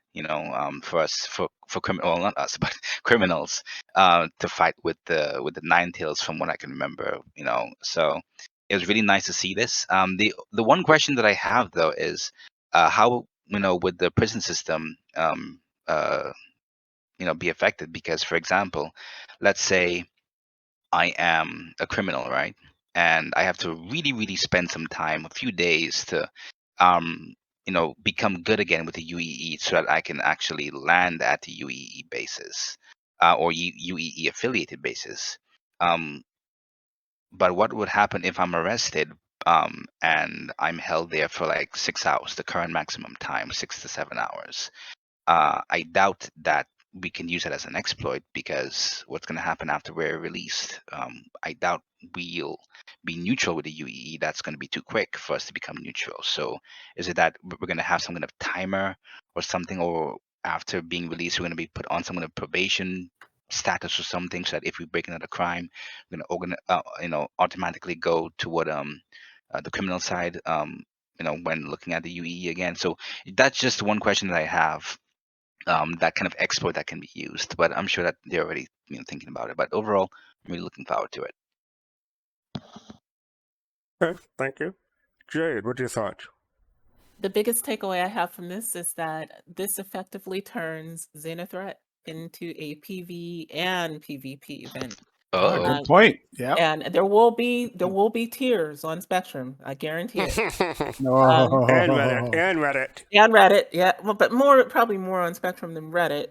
for us, for criminal, well, not us, but criminals, to fight with the Ninetales, from what I can remember, So it was really nice to see this. The one question that I have though is, how would the prison system, be affected? Because, for example, let's say I am a criminal, right? And I have to really, really spend some time, a few days, to, become good again with the UEE, so that I can actually land at the UEE basis, or UEE affiliated basis. Um, but what would happen if I'm arrested, and I'm held there for like 6 hours, the current maximum time, 6 to 7 hours? I doubt that we can use it as an exploit, because what's going to happen after we're released? I doubt we'll be neutral with the UEE. That's going to be too quick for us to become neutral. So is it that we're going to have some kind of timer or something, or after being released, we're going to be put on some kind of probation status or something, so that if we break another crime, we're going to automatically go toward the criminal side, when looking at the UEE again? So that's just one question that I have, that kind of exploit that can be used. But I'm sure that they're already thinking about it. But overall, I'm really looking forward to it. Okay, thank you. Jade, what are your thoughts? The biggest takeaway I have from this is that this effectively turns Xenothreat into a PvE and PvP event. Oh, good point. Yeah. And there will be tiers on Spectrum. I guarantee it. No. And Reddit, and Reddit. And Reddit, yeah. Well, but probably more on Spectrum than Reddit.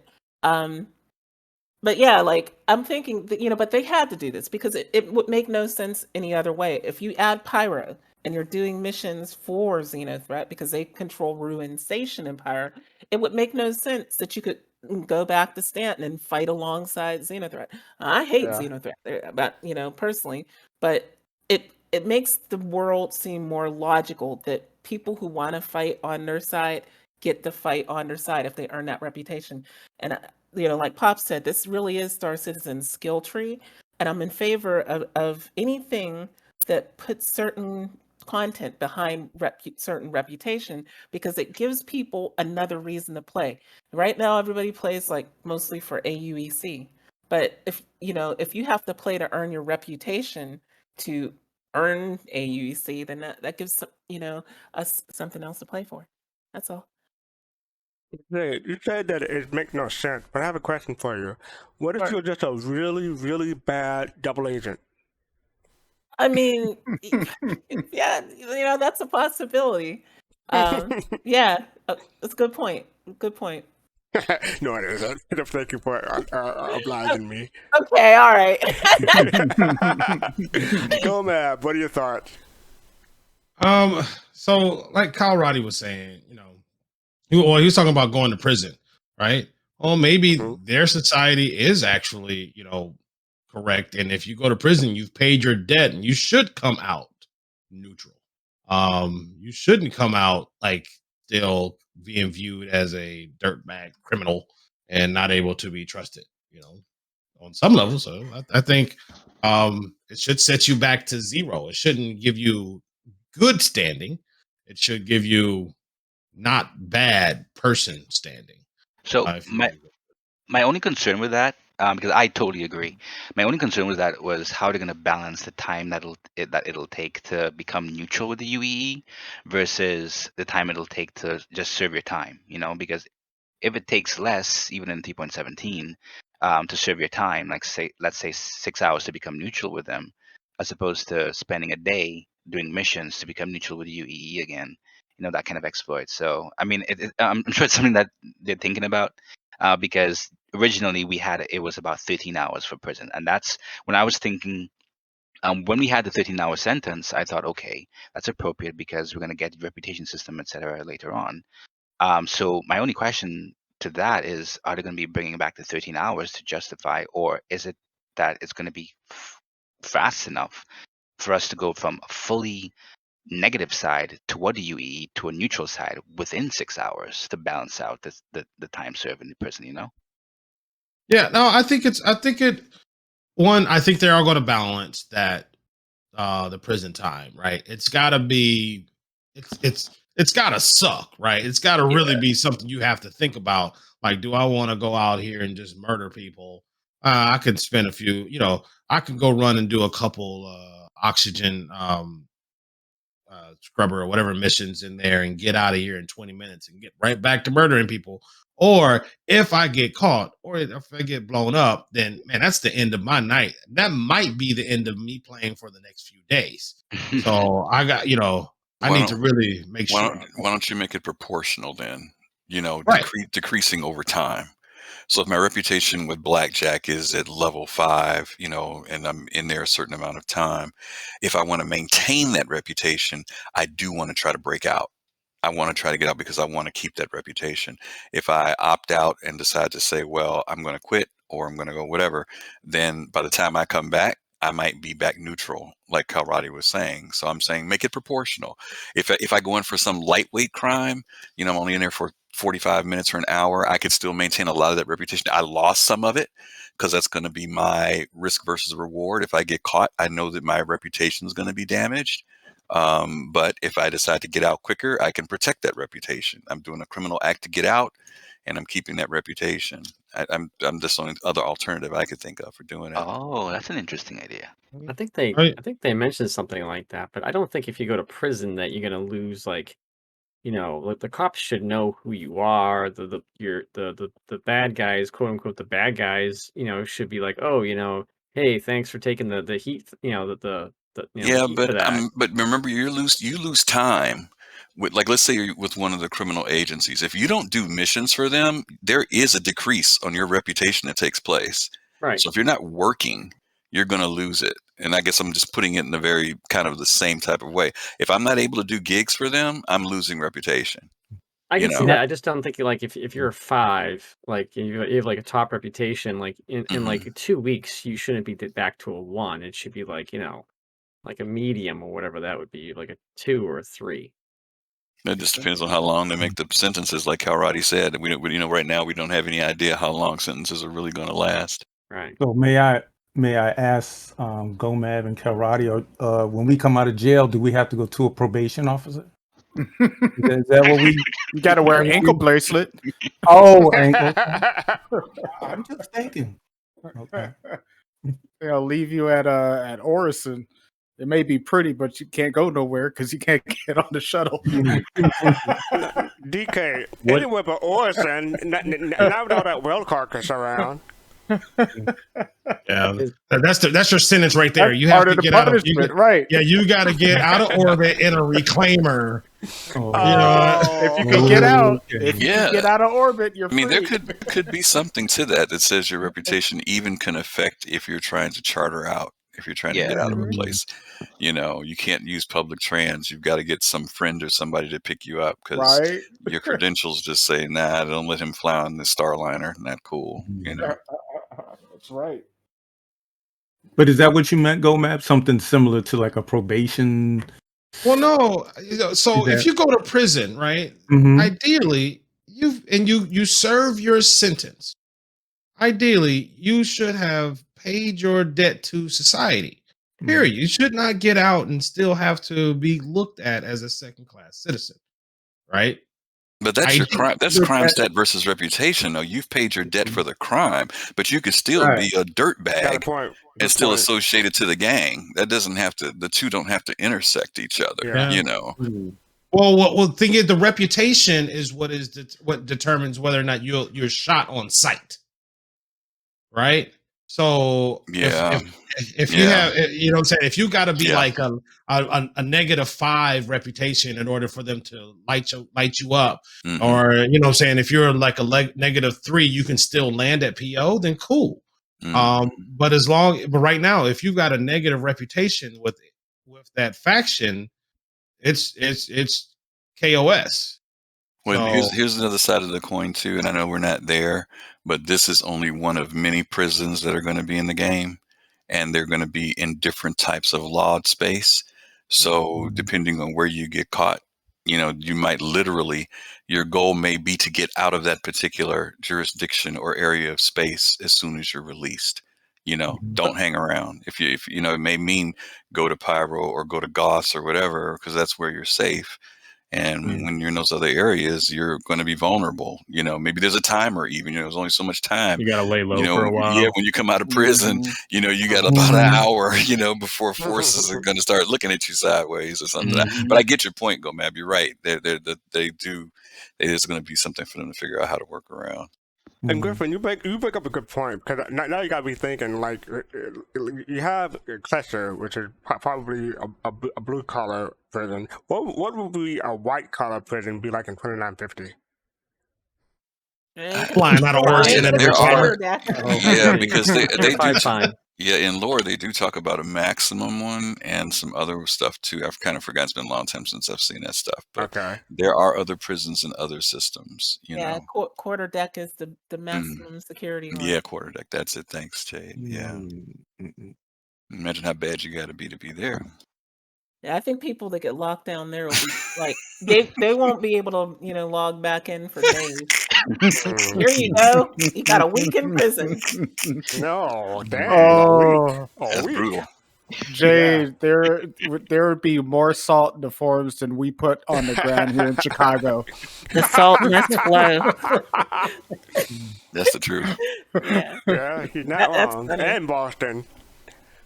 But yeah, like I'm thinking that, but they had to do this because it would make no sense any other way. If you add Pyro and you're doing missions for Xenothreat because they control Ruin Station in Pyro, it would make no sense that you could go back to Stanton and fight alongside Xenothreat. I hate Yeah. Xenothreat, but personally, but it makes the world seem more logical that people who want to fight on their side get to fight on their side if they earn that reputation. And like Pop said, this really is Star Citizen's skill tree, and I'm in favor of anything that puts certain content behind certain reputation, because it gives people another reason to play. Right now, everybody plays like mostly for AUEC, but if you have to play to earn your reputation to earn AUEC, then that gives us something else to play for. That's all. Jade, you said that it makes no sense, but I have a question for you. What if you're just a really, really bad double agent? I mean, yeah, that's a possibility. Yeah, that's a good point. Good point. No, it isn't. Thank you for obliging me. Okay, all right. Go, Mab. What are your thoughts? So like Kyle Roddy was saying, he was talking about going to prison, right? Well, maybe their society is actually, correct. And if you go to prison, you've paid your debt and you should come out neutral. You shouldn't come out like still being viewed as a dirtbag criminal and not able to be trusted, on some level. So I think it should set you back to zero. It shouldn't give you good standing. It should give you not bad person standing. So my only concern with that, because I totally agree, my only concern with that was how they're going to balance the time that it'll take to become neutral with the UEE versus the time it'll take to just serve your time. Because if it takes less, even in 3.17, to serve your time, like let's say 6 hours to become neutral with them, as opposed to spending a day doing missions to become neutral with the UEE again, that kind of exploit. So I mean, I'm sure it's something that they're thinking about, because originally it was about 13 hours for prison, and that's when I was thinking when we had the 13-hour sentence, I thought, okay, that's appropriate because we're going to get the reputation system, etc. later on. So my only question to that is, are they going to be bringing back the 13 hours to justify, or is it that it's going to be fast enough for us to go from a fully negative side toward the UE to a neutral side within 6 hours to balance out the time served in the prison, you know? Yeah, no, I think they are going to balance that the prison time, right? It's got to be it's got to suck, right? It's got to really be something you have to think about. Like, do I want to go out here and just murder people? I could spend a few, I could go run and do a couple oxygen scrubber or whatever missions in there and get out of here in 20 minutes and get right back to murdering people. Or if I get caught or if I get blown up, then man, that's the end of my night. That might be the end of me playing for the next few days. So I got, I need to really make sure. Why don't you make it proportional then? Right. Decreasing over time. So if my reputation with blackjack is at level 5, and I'm in there a certain amount of time, if I want to maintain that reputation, I do want to try to break out. I want to try to get out because I want to keep that reputation. If I opt out and decide to say, well, I'm going to quit or I'm going to go whatever, then by the time I come back, I might be back neutral, like Kalrati was saying. So I'm saying make it proportional. If I go in for some lightweight crime, I'm only in there for 45 minutes or an hour, I could still maintain a lot of that reputation. I lost some of it because that's going to be my risk versus reward. If I get caught, I know that my reputation is going to be damaged. But if I decide to get out quicker, I can protect that reputation. I'm doing a criminal act to get out, and I'm keeping that reputation. I'm just the only other alternative I could think of for doing it. Oh, that's an interesting idea. I think they mentioned something like that, but I don't think if you go to prison that you're going to lose like the cops should know who you are. The bad guys, quote unquote, the bad guys, should be like, oh, hey, thanks for taking the heat, the heat for that. But remember, you lose time. Like, let's say you're with one of the criminal agencies. If you don't do missions for them, there is a decrease on your reputation that takes place. Right. So if you're not working, you're going to lose it. And I guess I'm just putting it in a very kind of the same type of way. If I'm not able to do gigs for them, I'm losing reputation. I can see that. I just don't think like if you're a 5, like you have like a top reputation, like in like 2 weeks, you shouldn't be back to a 1. It should be like like a medium or whatever that would be, like a 2 or a 3. It just depends on how long they make the sentences, like Kalrati said. Right now we don't have any idea how long sentences are really going to last. Right. So may I ask Gomab and Kalrati, when we come out of jail, do we have to go to a probation officer? Is that what you got to wear an ankle bracelet? Oh, ankle. I'm just thinking. Okay. They'll leave you at Orison. It may be pretty, but you can't go nowhere because you can't get on the shuttle. DK, anywhere but Orison, not with all that well carcass around. Yeah, that's your sentence right there. You have to get out of right. Yeah, you got to get out of orbit in a reclaimer. If you can get out, get out of orbit, you're free. There could be something to that says your reputation even can affect if you're trying to charter out. If you're trying to get out of a place, you can't use public trans. You've got to get some friend or somebody to pick you up because your credentials just say, nah, don't let him fly on the Starliner. Not cool. That's right. But is that what you meant, GoMap? Something similar to like a probation? Well, no. So if you go to prison, right? Mm-hmm. Ideally, you serve your sentence. Ideally, you should have paid your debt to society. Period. You should not get out and still have to be looked at as a second-class citizen, right? But that's your crime. That's crime stat versus reputation. No, you've paid your debt for the crime, but you could still be a dirtbag and still associated to the gang. That doesn't have to. The two don't have to intersect each other. Well, the thing is, the reputation is what determines whether or not you're shot on sight, right? So if you have, what I'm saying, if you got to be like a -5 reputation in order for them to light you up, or what I'm saying, if you're like a -3, you can still land at PO, then cool. Mm. But right now, if you've got a negative reputation with that faction, it's KOS. Well, So here's another side of the coin too, and I know we're not there, but this is only one of many prisons that are going to be in the game, and they're going to be in different types of lawed space. So depending on where you get caught, you might literally, your goal may be to get out of that particular jurisdiction or area of space as soon as you're released. Don't hang around. If it may mean go to Pyro or go to Goss or whatever, because that's where you're safe. And when you're in those other areas, you're going to be vulnerable. Maybe there's a timer even, there's only so much time. You got to lay low for a while. Yeah, when you come out of prison, you got about an hour, before forces are going to start looking at you sideways or something. But I get your point, Gomab. You're right. There's going to be something for them to figure out how to work around. And Griffin, you bring up a good point, because now you got to be thinking, like, you have Klesser, which is probably a blue collar prison. What would be a white collar prison be like in 2950? Flying out of Oregon and There are, Oh, because they do. fine. Yeah, in lore they do talk about a maximum one and some other stuff too. I've kind of forgotten. It's been a long time since I've seen that stuff. But there are other prisons and other systems. You know. Quarter deck is the maximum security one. Yeah, quarter deck. That's it. Thanks, Jade. Yeah. Imagine how bad you got to be there. Yeah, I think people that get locked down there will be like they won't be able to log back in for days. Here you go. You got a week in prison. No, damn. Oh, that's brutal. Jade, there would be more salt in the forums than we put on the ground here in Chicago. The salt must flow. That's the truth. Yeah, he's not wrong. And Boston.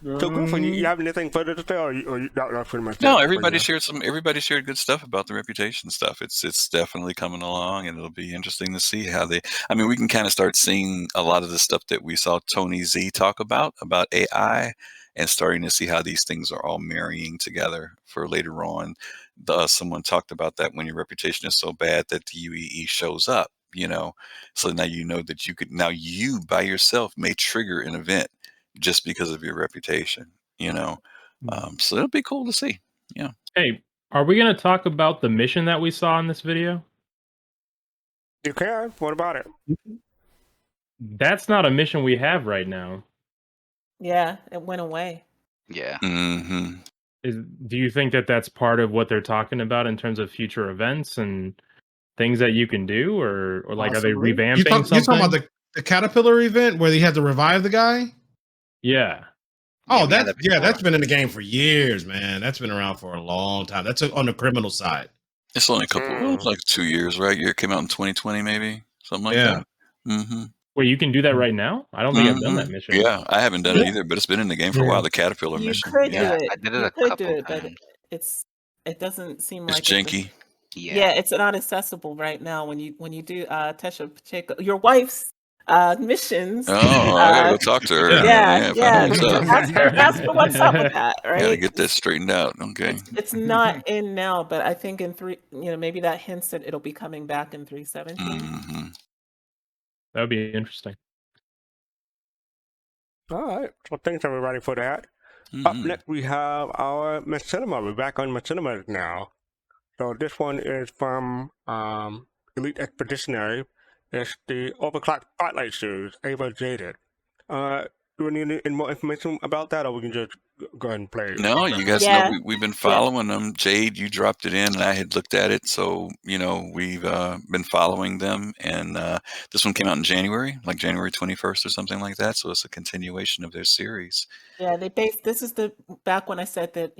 So, Griffin, you have anything further to say, or that's pretty much? No, everybody shared good stuff about the reputation stuff. It's definitely coming along, and it'll be interesting to see how they. I mean, we can kind of start seeing a lot of the stuff that we saw Tony Z talk about AI, and starting to see how these things are all marrying together for later on. Someone talked about that when your reputation is so bad that the UEE shows up. So now that you by yourself may trigger an event just because of your reputation, so it'll be cool to see. Yeah. Hey, are we going to talk about the mission that we saw in this video? You can. What about it? That's not a mission we have right now. Yeah, it went away. Yeah. Mm-hmm. Do you think that that's part of what they're talking about in terms of future events and things that you can do, or like are they revamping something? You talking about the Caterpillar event where they had to revive the guy? Yeah. Oh, that's been in the game for years, man. That's been around for a long time. That's on the criminal side. It's only a couple, like 2 years, right? It came out in 2020, maybe something like that. Mm-hmm. Wait, you can do that right now? I don't think I've done that mission. Yeah, I haven't done it either, but it's been in the game for a while. The Caterpillar mission. Could do it. I did it you a could do couple it, but times. it doesn't seem It's like janky. Yeah, it's not accessible right now when you do Tesha Pacheco, your wife's missions. Oh, I gotta go talk to her. Yeah. Ask her what's up with that, right? Gotta get that straightened out. Okay. It's not in now, but I think in maybe that hints that it'll be coming back in 3.17. Mm-hmm. That would be interesting. All right. Well, thanks everybody for that. Up next, we have our Machinima. We're back on Machinima now. So this one is from Elite Expeditionary. It's the Overclocked Spotlight Series, Ava Jaded. Do we need any more information about that, or we can just go ahead and play it? No, you guys know we've been following them. Jade, you dropped it in, and I had looked at it. So, we've been following them. And this one came out in January, like January 21st or something like that. So it's a continuation of their series. Yeah, this is back when I said that,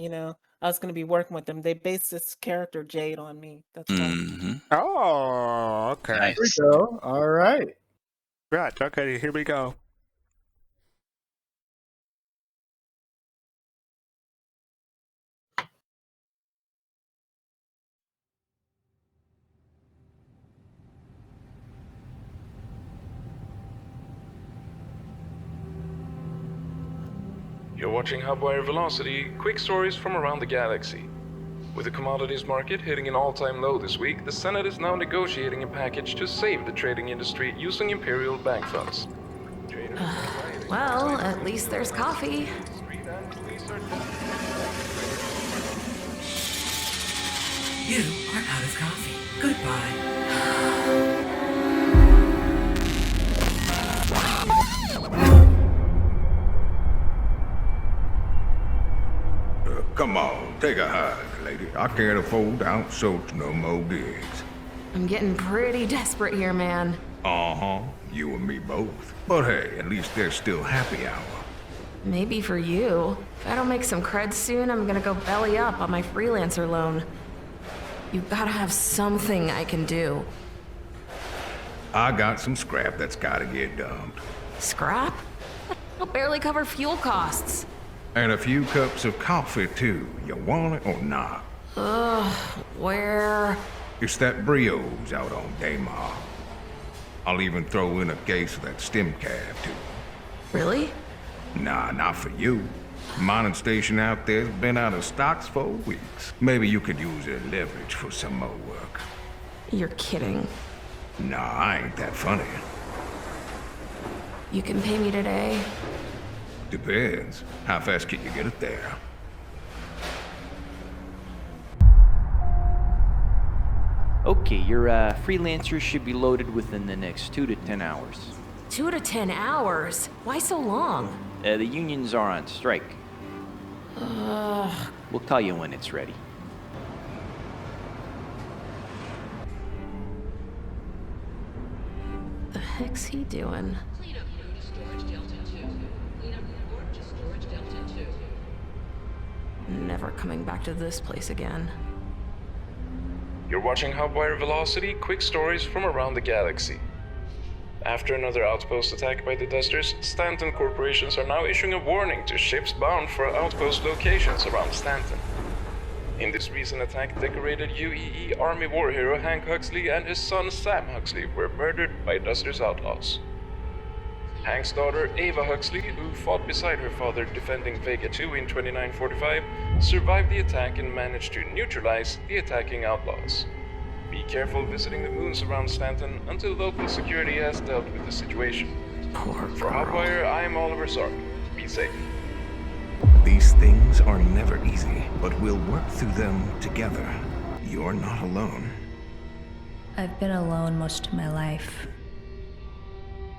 I was going to be working with them. They based this character, Jade, on me. That's right. Oh, okay. Nice. Here we go. All right. Right. Okay, here we go. You're watching Hubwire Velocity, quick stories from around the galaxy. With the commodities market hitting an all-time low this week, the Senate is now negotiating a package to save the trading industry using Imperial bank funds. Traders are Well, at least there's coffee. You are out of coffee. Goodbye. Come on, take a hike, lady. I can't afford to outsource no more gigs. I'm getting pretty desperate here, man. Uh-huh, you and me both. But hey, at least there's still happy hour. Maybe for you. If I don't make some cred soon, I'm gonna go belly up on my freelancer loan. You gotta have something I can do. I got some scrap that's gotta get dumped. Scrap? I'll barely cover fuel costs. And a few cups of coffee, too. You want it or not? Ugh, where? It's that Brio's out on Daymar. I'll even throw in a case of that stem cab, too. Really? Nah, not for you. Mining station out there's been out of stocks for weeks. Maybe you could use your leverage for some more work. You're kidding. Nah, I ain't that funny. You can pay me today. Depends. How fast can you get it there? Okay, your freelancers should be loaded within the next 2 to 10 hours. 2 to 10 hours? Why so long? The unions are on strike. Ugh. We'll tell you when it's ready. The heck's he doing? Never coming back to this place again. You're watching Hubwire Velocity, quick stories from around the galaxy. After another outpost attack by the Dusters, Stanton corporations are now issuing a warning to ships bound for outpost locations around Stanton. In this recent attack, decorated UEE Army war hero Hank Huxley and his son Sam Huxley were murdered by Dusters outlaws. Hank's daughter Ava Huxley, who fought beside her father defending Vega 2 in 2945, survived the attack and managed to neutralize the attacking outlaws. Be careful visiting the moons around Stanton until local security has dealt with the situation. For Hubwire, I am Oliver Sark. Be safe. These things are never easy, but we'll work through them together. You're not alone. I've been alone most of my life.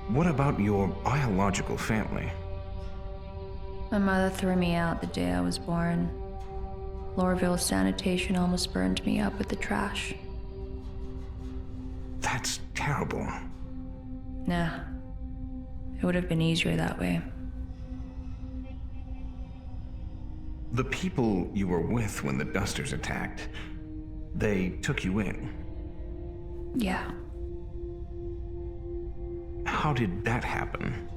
What about your biological family? My mother threw me out the day I was born. Lorville sanitation almost burned me up with the trash. That's terrible. Nah. It would have been easier that way. The people you were with when the Dusters attacked, they took you in. Yeah. How did that happen?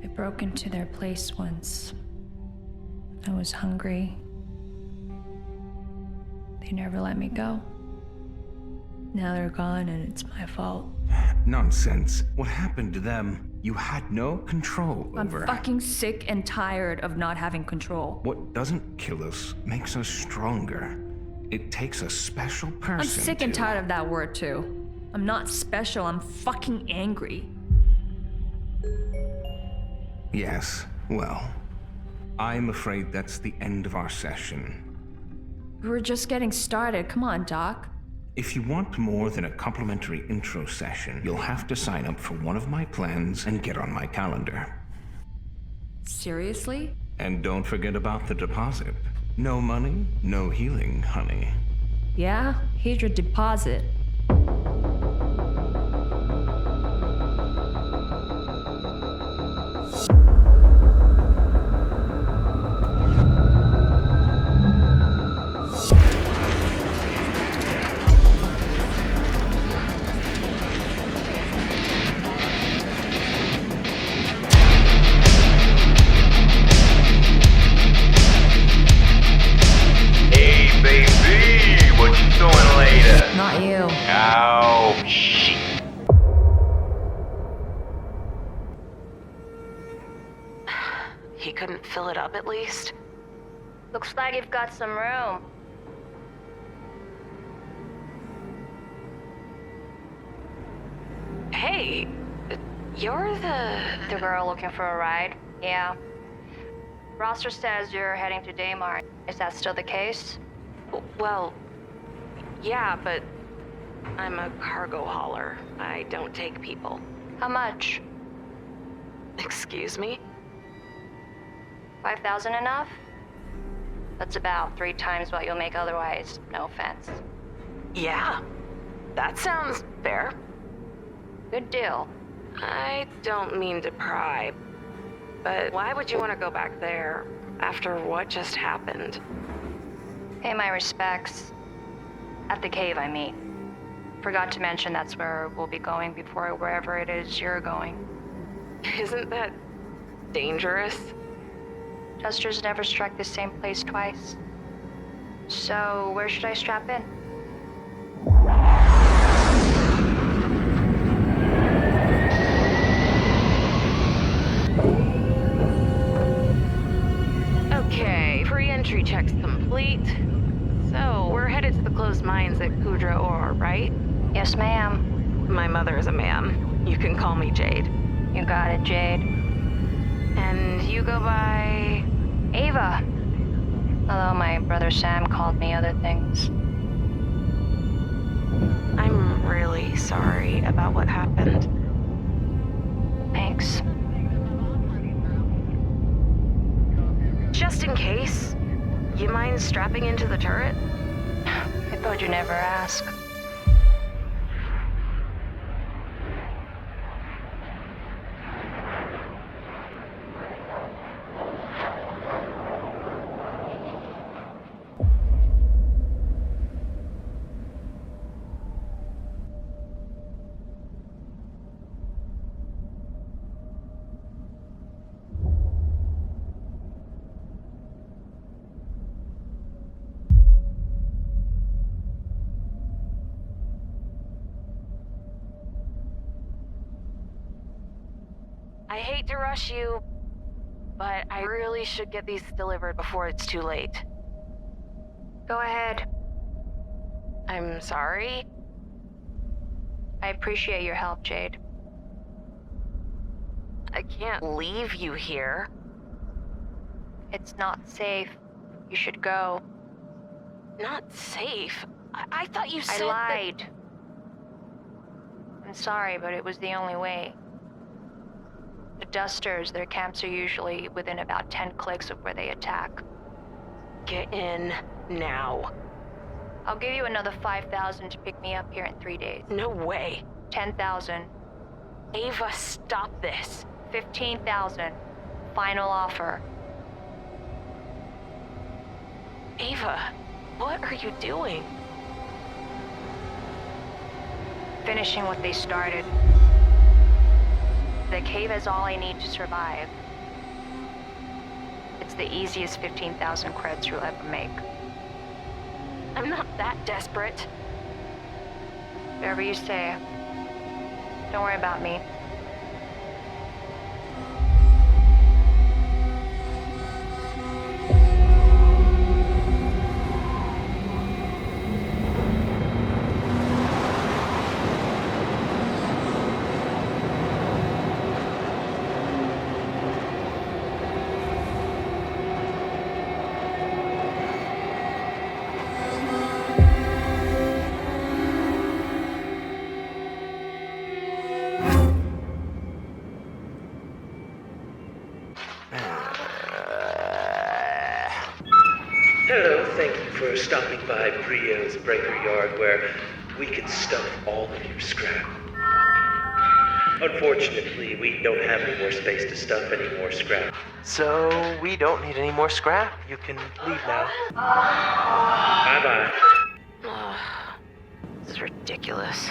I broke into their place once. I was hungry. They never let me go. Now they're gone and it's my fault. Nonsense. What happened to them? You had no control over. I'm fucking sick and tired of not having control. What doesn't kill us makes us stronger. It takes a special person. I'm sick and tired of that word too. I'm not special, I'm fucking angry. Yes, well, I'm afraid that's the end of our session. We're just getting started. Come on, Doc. If you want more than a complimentary intro session, you'll have to sign up for one of my plans and get on my calendar. Seriously? And don't forget about the deposit. No money, no healing, honey. Yeah? Here's your deposit. Not you. Oh, shit. He couldn't fill it up at least? Looks like you've got some room. Hey, You're the girl looking for a ride? Yeah. Roster says you're heading to Daymar. Is that still the case? Well, yeah, but I'm a cargo hauler. I don't take people. How much? Excuse me? 5,000 enough? That's about 3 times what you'll make otherwise. No offense. Yeah, that sounds fair. Good deal. I don't mean to pry, but why would you want to go back there after what just happened? Pay my respects. At the cave, I mean. Forgot to mention that's where we'll be going before wherever it is you're going. Isn't that dangerous? Dusters never strike the same place twice. So, where should I strap in? Okay, pre-entry checks complete. So, we're headed to the closed mines at Kudra Ore, right? Yes, ma'am. My mother is a ma'am. You can call me Jade. You got it, Jade. And you go by... Ava. Although my brother Sam called me other things. I'm really sorry about what happened. Thanks. Just in case, you mind strapping into the turret? I thought you'd never ask. I hate to rush you, but I really should get these delivered before it's too late. Go ahead. I'm sorry. I appreciate your help, Jade. I can't leave you here. It's not safe. You should go. Not safe? I thought you said I lied. I'm sorry, but it was the only way. The Dusters, their camps are usually within about 10 clicks of where they attack. Get in now. I'll give you another 5,000 to pick me up here in 3 days. No way. 10,000. Ava, stop this. 15,000. Final offer. Ava, what are you doing? Finishing what they started. The cave is all I need to survive. It's the easiest 15,000 creds you'll ever make. I'm not that desperate. Whatever you say. Don't worry about me. Hello, thank you for stopping by Brio's Breaker Yard, where we can stuff all of your scrap. Unfortunately, we don't have any more space to stuff any more scrap. So, we don't need any more scrap. You can leave now. Bye-bye. This is ridiculous.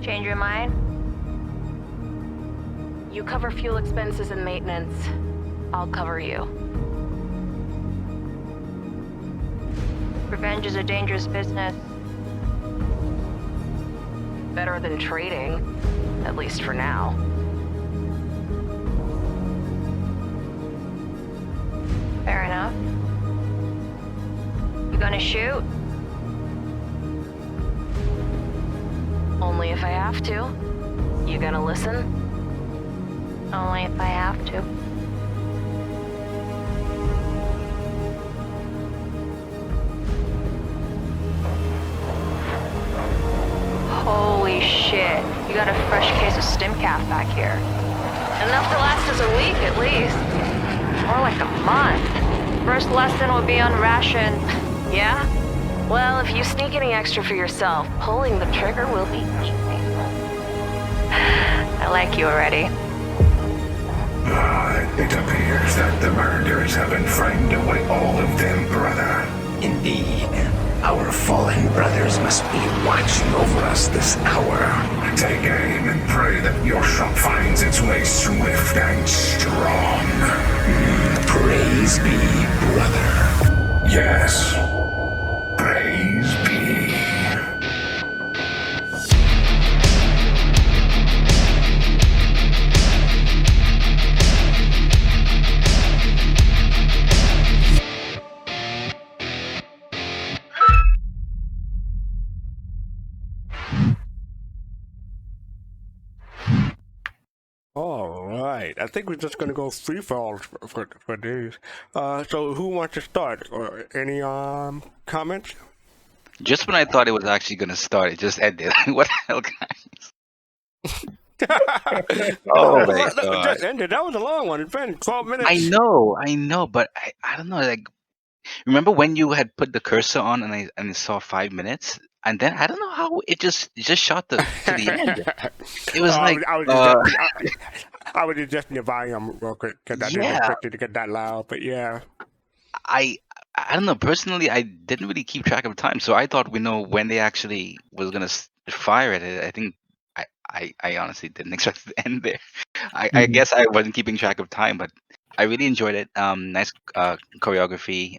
Change your mind? You cover fuel expenses and maintenance. I'll cover you. Revenge is a dangerous business. Better than trading, at least for now. Fair enough. You gonna shoot? Only if I have to. You gonna listen? Only if I have to. Holy shit. You got a fresh case of Stimcalf back here. Enough to last us a week, at least. More like a month. First lesson will be on ration. Yeah? Well, if you sneak any extra for yourself, pulling the trigger will be easy. I like you already. It appears that the murderers have inflamed away all of them, brother. Indeed. Our fallen brothers must be watching over us this hour. Take aim and pray that your shot finds its way swift and strong. Praise be, brother. Yes. Praise be. All right. I think we're just gonna go free fall for these. So who wants to start? Or any comments? Just when I thought it was actually going to start, it just ended. What the hell, guys? Oh my It god! just ended. That was a long one. It's been 12 minutes. I know, but I don't know. Like, remember when you had put the cursor on and I saw 5 minutes, and then I don't know how it just shot to the end. It was like I was adjusting your volume real quick because I didn't yeah. expect it to get that loud. But yeah. I don't know. Personally, I didn't really keep track of time, so I thought we know when they actually was gonna fire at it. I think I honestly didn't expect it to end there. I guess I wasn't keeping track of time, but I really enjoyed it. Nice choreography.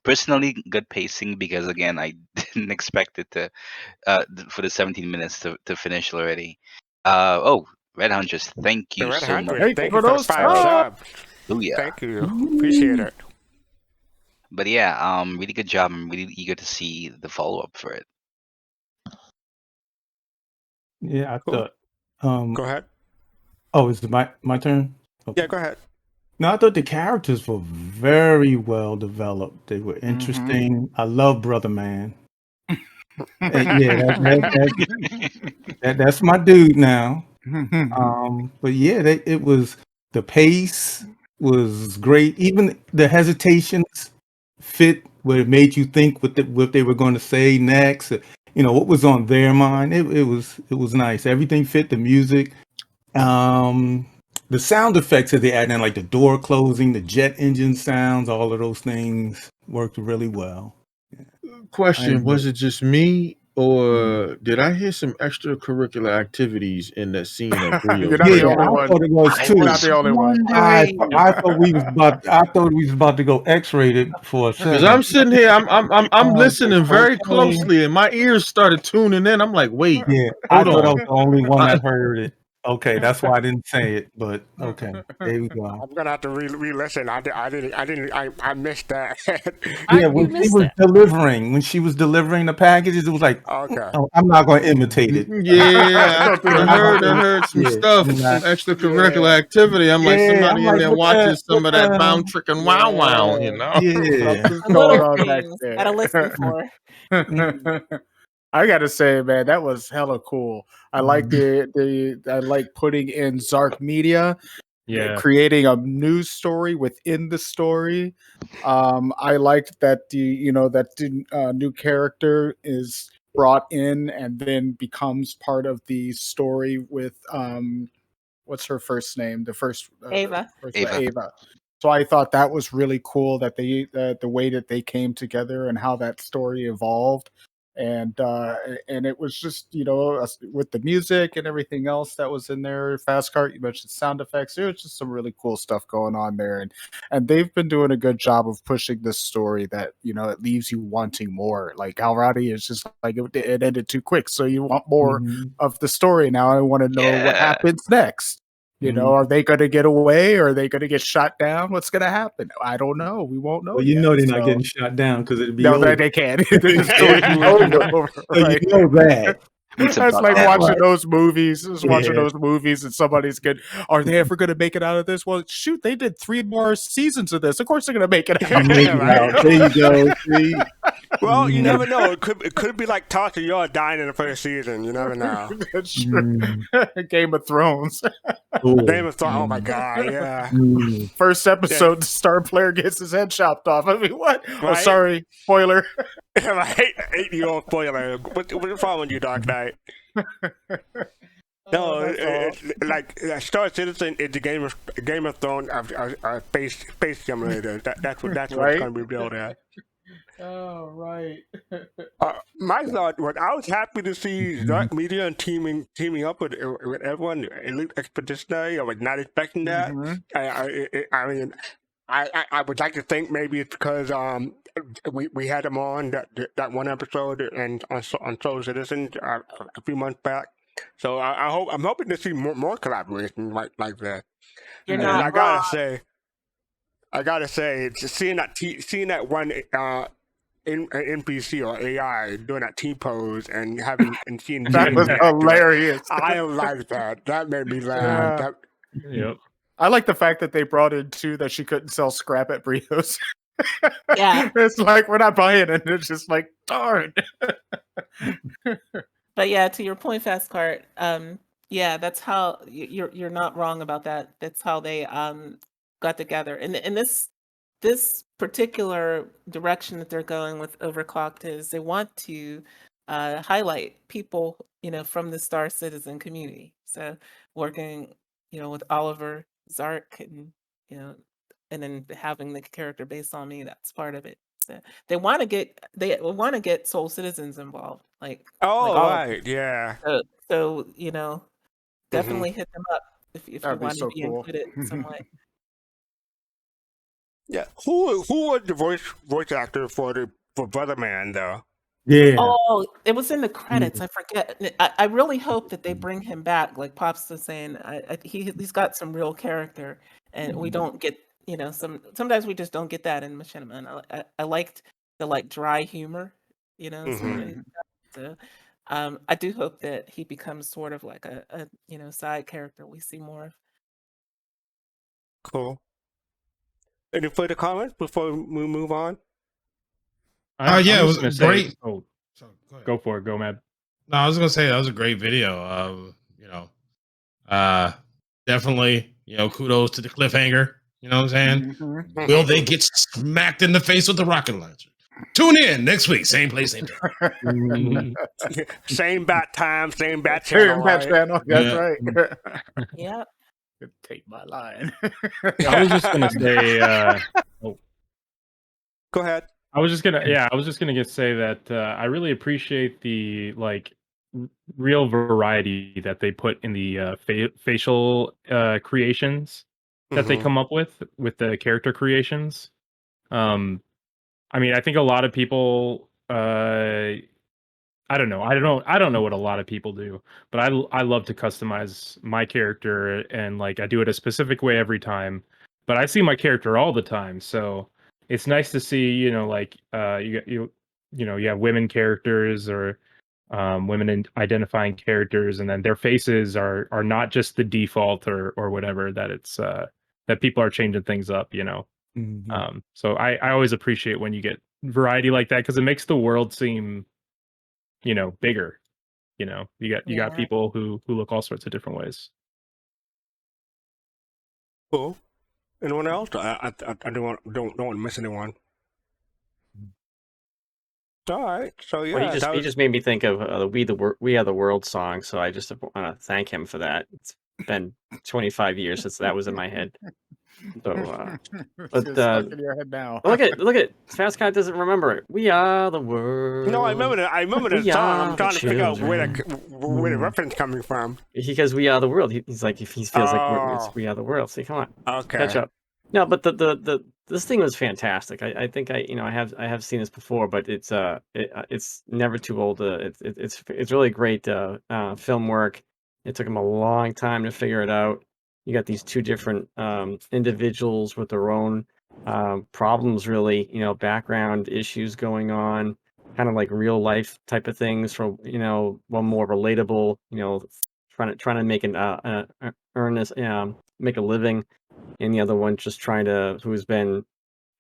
Personally, good pacing because again, I didn't expect it to for the 17 minutes to finish already. Oh, Red Hunters, thank you Red so much. Hunter, thank you for those 5 subs. Hallelujah. Thank you. Appreciate it. But yeah, really good job. I'm really eager to see the follow up for it. Yeah, I Cool. thought. Go ahead. Oh, is it my turn? Yeah, go ahead. No, I thought the characters were very well developed. They were interesting. I love Brother Man. Yeah, that's my dude now. But yeah, it was the pace was great. Even the hesitations fit where it made you think what they were going to say next. You know what was on their mind. It was nice. Everything fit. The music, the sound effects that they added in, like the door closing, the jet engine sounds, all of those things worked really well. Question: was it just me, or did I hear some extracurricular activities in that scene at Brio's? You're not the only I one. thought it was I too. was not the only one. I thought we was about to go X-rated for a second. Because I'm sitting here, I'm listening very unfortunately- closely, and my ears started tuning in. I'm like, wait, Yeah, I hold thought I on. was the only one that heard it. Okay, that's why I didn't say it. But okay, there we go. I'm gonna have to re-listen. I missed that. Yeah, when she was delivering the packages, it was like, okay. oh, I'm not going to imitate it. Yeah, I heard some stuff, some extracurricular activity. I'm like, somebody in there watching some of that bound trick and wow wow, you know? Yeah. Something's going on back there. Gotta listen for. I gotta say, man, that was hella cool. I like I like putting in Zark Media, Yeah. creating a news story within the story. I liked that the new character is brought in and then becomes part of the story with what's her first name? The first Ava. Ava. So I thought that was really cool that the way that they came together and how that story evolved. and it was just with the music and everything else that was in there. Fast Cart, you mentioned sound effects. There was just some really cool stuff going on there, and they've been doing a good job of pushing this story that it leaves you wanting more. Like how Rowdy is just like it ended too quick, so you want more of the story now. I want to know what happens next. Are they going to get away? Or are they going to get shot down? What's going to happen? I don't know. We won't know. Well, you yet, know they're not so- getting shot down because it'd be No, over. they can't. The story's over. So Right. you know that. That's It's like about watching that. those movies. Just watching Yeah. those movies, and somebody's good. Are they ever going to make it out of this? Well, shoot, they did 3 more seasons of this. Of course, they're going to make it out. Make it out. There you go. See? Well, you never know. It could be like Tasha Yar dying in the first season. You never know. That's true. Game of Thrones. Game of Thrones. Oh my god, yeah. First episode, the star player gets his head chopped off. I mean, what? Oh, Right? sorry, spoiler. I hate 8-year-old spoiler. What's wrong with you, Dark Knight? No, like Star Citizen is the Game of Thrones space simulator. That's what Right? it's going to be built at. Oh, right. My thought was I was happy to see Dark Media and teaming up with everyone. Elite Expeditionary. I was not expecting that. I mean, I would like to think maybe it's because we had them on that one episode and on Soul Citizen a few months back. So I'm hoping to see more collaboration like that. You're And not I gotta say, just seeing that one NPC or AI doing that T pose and seeing That Jaded was react to it, hilarious. I like that. That made me laugh. Yeah. Yep. I like the fact that they brought in too that she couldn't sell scrap at Brios. Yeah. It's like we're not buying it. It's just like darn. But yeah, to your point, Fast Cart. Yeah, that's how you're not wrong about that. That's how they got together. And this particular direction that they're going with Overclocked is they want to highlight people, from the Star Citizen community. So working, with Oliver, Zark, and and then having the character based on me, that's part of it. So they want to get Soul Citizens involved, like Oh, all of right, yeah. so definitely hit them up if you That'd be want so to be cool. included in some way. Yeah. Who was the voice actor for Brother Man though? Yeah. Oh, it was in the credits. I forget. I really hope that they bring him back. Like Pops was saying, he's got some real character, and we don't get sometimes we just don't get that in Machinima. And I liked the dry humor, So I do hope that he becomes sort of like a side character we see more of. Cool. Any further comments before we move on? Yeah, I'm it just was gonna say- great. Oh, go for it. Go, Mad. No, I was gonna say that was a great video. Definitely, kudos to the cliffhanger. You know what I'm saying? Will they get smacked in the face with the rocket launcher? Tune in next week, same place, same time. Same bat time, same bat channel. Same bat channel, that's right. Yep. Take my line. I was just gonna say. Go ahead. I was just gonna say that I really appreciate the real variety that they put in the facial creations that they come up with the character creations. I mean, I think a lot of people. I don't know what a lot of people do, but I love to customize my character, and I do it a specific way every time. But I see my character all the time, so it's nice to see you have women characters or women identifying characters, and then their faces are not just the default or whatever, that it's that people are changing things up. So I always appreciate when you get variety like that, because it makes the world seem bigger. You got people who look all sorts of different ways. Cool. Anyone else? I don't want to miss anyone. All right. So yeah, Well, he just made me think of the We Are the World song, so I just want to thank him for that. It's been 25 years since that was in my head. So, It's stuck in your head now. look at Fast Cat doesn't remember it. We are the world. No, I remember that. I remember the We song. are I'm the trying to figure out where the children. reference coming from. Because we are the world. He's like, if he feels like Oh, we are the world. See, come on, okay. catch up. No, but the this thing was fantastic. I think I have seen this before, but it's never too old. It's really great film work. It took him a long time to figure it out. You got these two different individuals with their own problems, really, background issues going on, kind of like real life type of things. From one more relatable, trying to make an earnest make a living, and the other one just who's been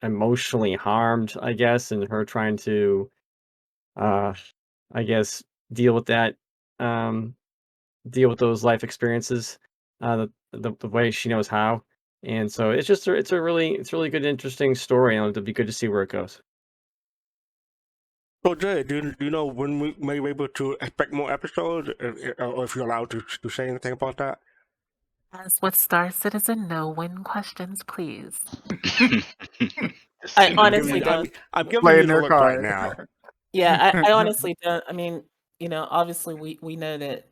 emotionally harmed, I guess, and her trying to I guess deal with that, deal with those life experiences the way she knows how. And so it's really good, interesting story, and it'll be good to see where it goes. So, Jay, do you know when we may be able to expect more episodes, or if you're allowed to say anything about that? As with Star Citizen, no win questions, please. I honestly don't. I'm giving Playing you the their look right card. now. Yeah, I honestly don't. I mean, obviously we know that,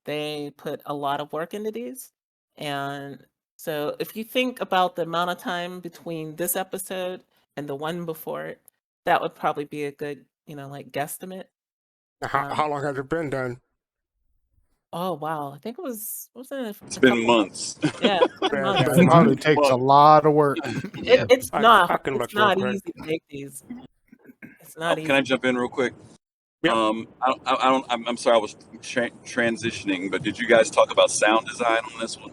they put a lot of work into these. And so if you think about the amount of time between this episode and the one before it, that would probably be a good, like guesstimate. How long has it been done? Oh wow, I think it was It's been months. Yeah, it's been months. It probably takes a lot of work. It's I not can look it's not real easy quick. to make these. It's not Can I easy. jump in real quick? I'm sorry, I was transitioning, but did you guys talk about sound design on this one?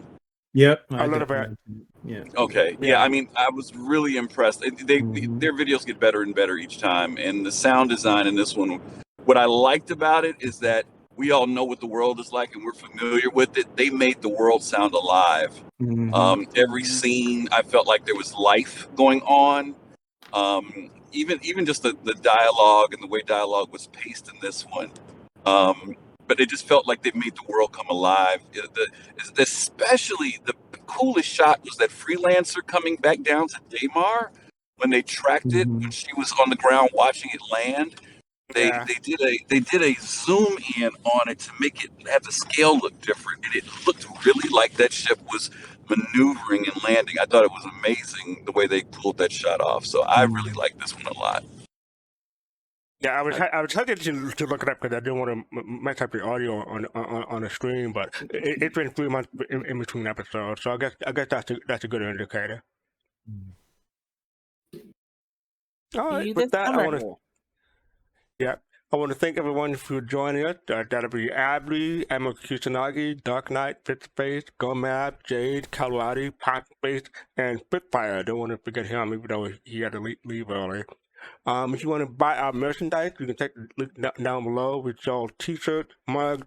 Yep. A little bit. Yeah. Okay. Yeah. I mean, I was really impressed. Their videos get better and better each time, and the sound design in this one. What I liked about it is that we all know what the world is like, and we're familiar with it. They made the world sound alive. Every scene, I felt like there was life going on. Even just the dialogue and the way dialogue was paced in this one. But it just felt like they made the world come alive. Especially the coolest shot was that freelancer coming back down to Daymar when they tracked it, when she was on the ground watching it land. They did a zoom in on it to make it have the scale look different, and it looked really like that ship was maneuvering and landing. I thought it was amazing the way they pulled that shot off. So I really like this one a lot. Yeah, I was hesitant to look it up because I didn't want to mess up the audio on the stream, but it's been 3 months in between episodes, so I guess that's a good indicator. All right, with that, I want to thank everyone for joining us. That'll be Abby, Emma Kusanagi, Dark Knight, Fitspace, Gomab, Jade, Kalwadi, Potspace, and Spitfire. Don't want to forget him, even though he had to leave early. If you want to buy our merchandise, you can check the link down below. We sell t-shirts, mugs,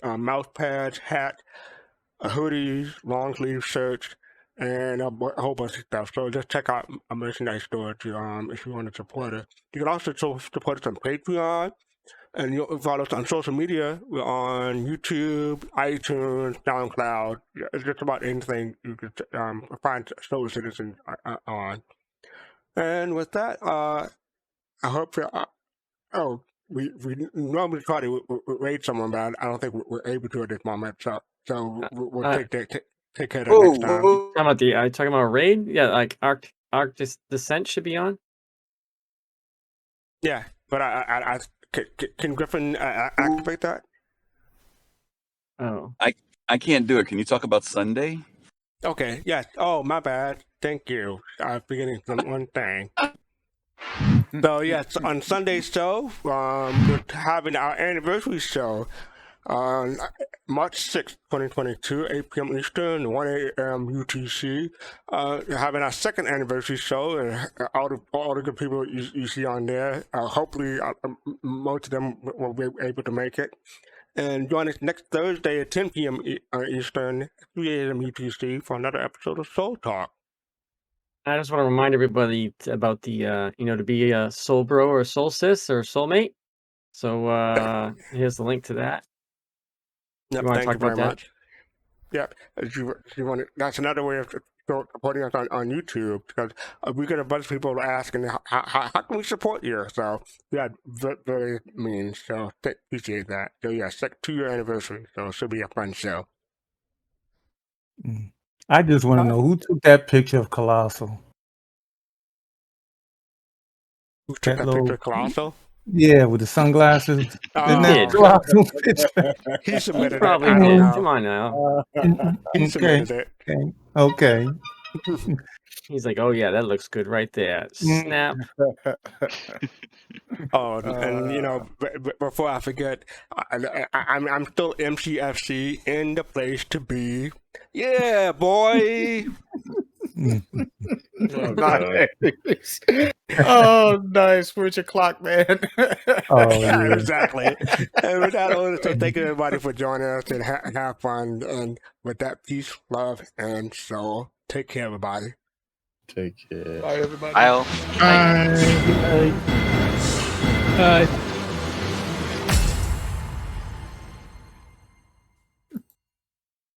mouse pads, hats, hoodies, long sleeve shirts, and a whole bunch of stuff. So just check out our merchandise store if you want to support us. You can also support us on Patreon, and you'll follow us on social media. We're on YouTube, iTunes, SoundCloud. It's just about anything you could find Solar Citizens on. And with that, I hope we normally try to rate someone, but I don't think we're able to at this moment. So we'll take care of that next time. Are you talking about raid? Yeah, like Arc Descent should be on. Yeah, but I can Griffin activate that? Oh, I can't do it. Can you talk about Sunday? Okay. Yes. Oh, my bad. Thank you. I was forgetting one thing. So yes, on Sunday's show, we're having our anniversary show on March 6th, 2022, 8 p.m. Eastern, 1 a.m. UTC. Having our second anniversary show, and all the good people you see on there. Hopefully, most of them will be able to make it. And join us next Thursday at 10 p.m. Eastern, 3 a.m. UTC for another episode of Soul Talk. I just want to remind everybody about the to be a soul bro or soul sis or soulmate. So here's the link to that. Yep, You want to thank talk you very about that? much. Yep, if you want that's another way of supporting us on YouTube, because we get a bunch of people asking how can we support you. So yeah, very mean. So appreciate that. So yeah, 2-year anniversary. So it should be a fun show. I just want to know who took that picture of Colossal. Who took that picture of Colossal? Yeah, with the sunglasses. Isn't Oh, that Colossal's picture? he submitted Probably it. I don't did. know. Come on now. He submitted it. Okay. He's like, oh yeah, that looks good right there. Snap. Oh, and you know, before I forget, I'm still MCFC in the place to be. Yeah, boy. Nice. Oh, nice. Where's your clock, man? Oh, yeah. Exactly. And with that, I want to say thank you everybody for joining us and have fun. And with that, peace, love, and soul. Take care, everybody. Take care. Bye, everybody. Bye. Bye. Bye.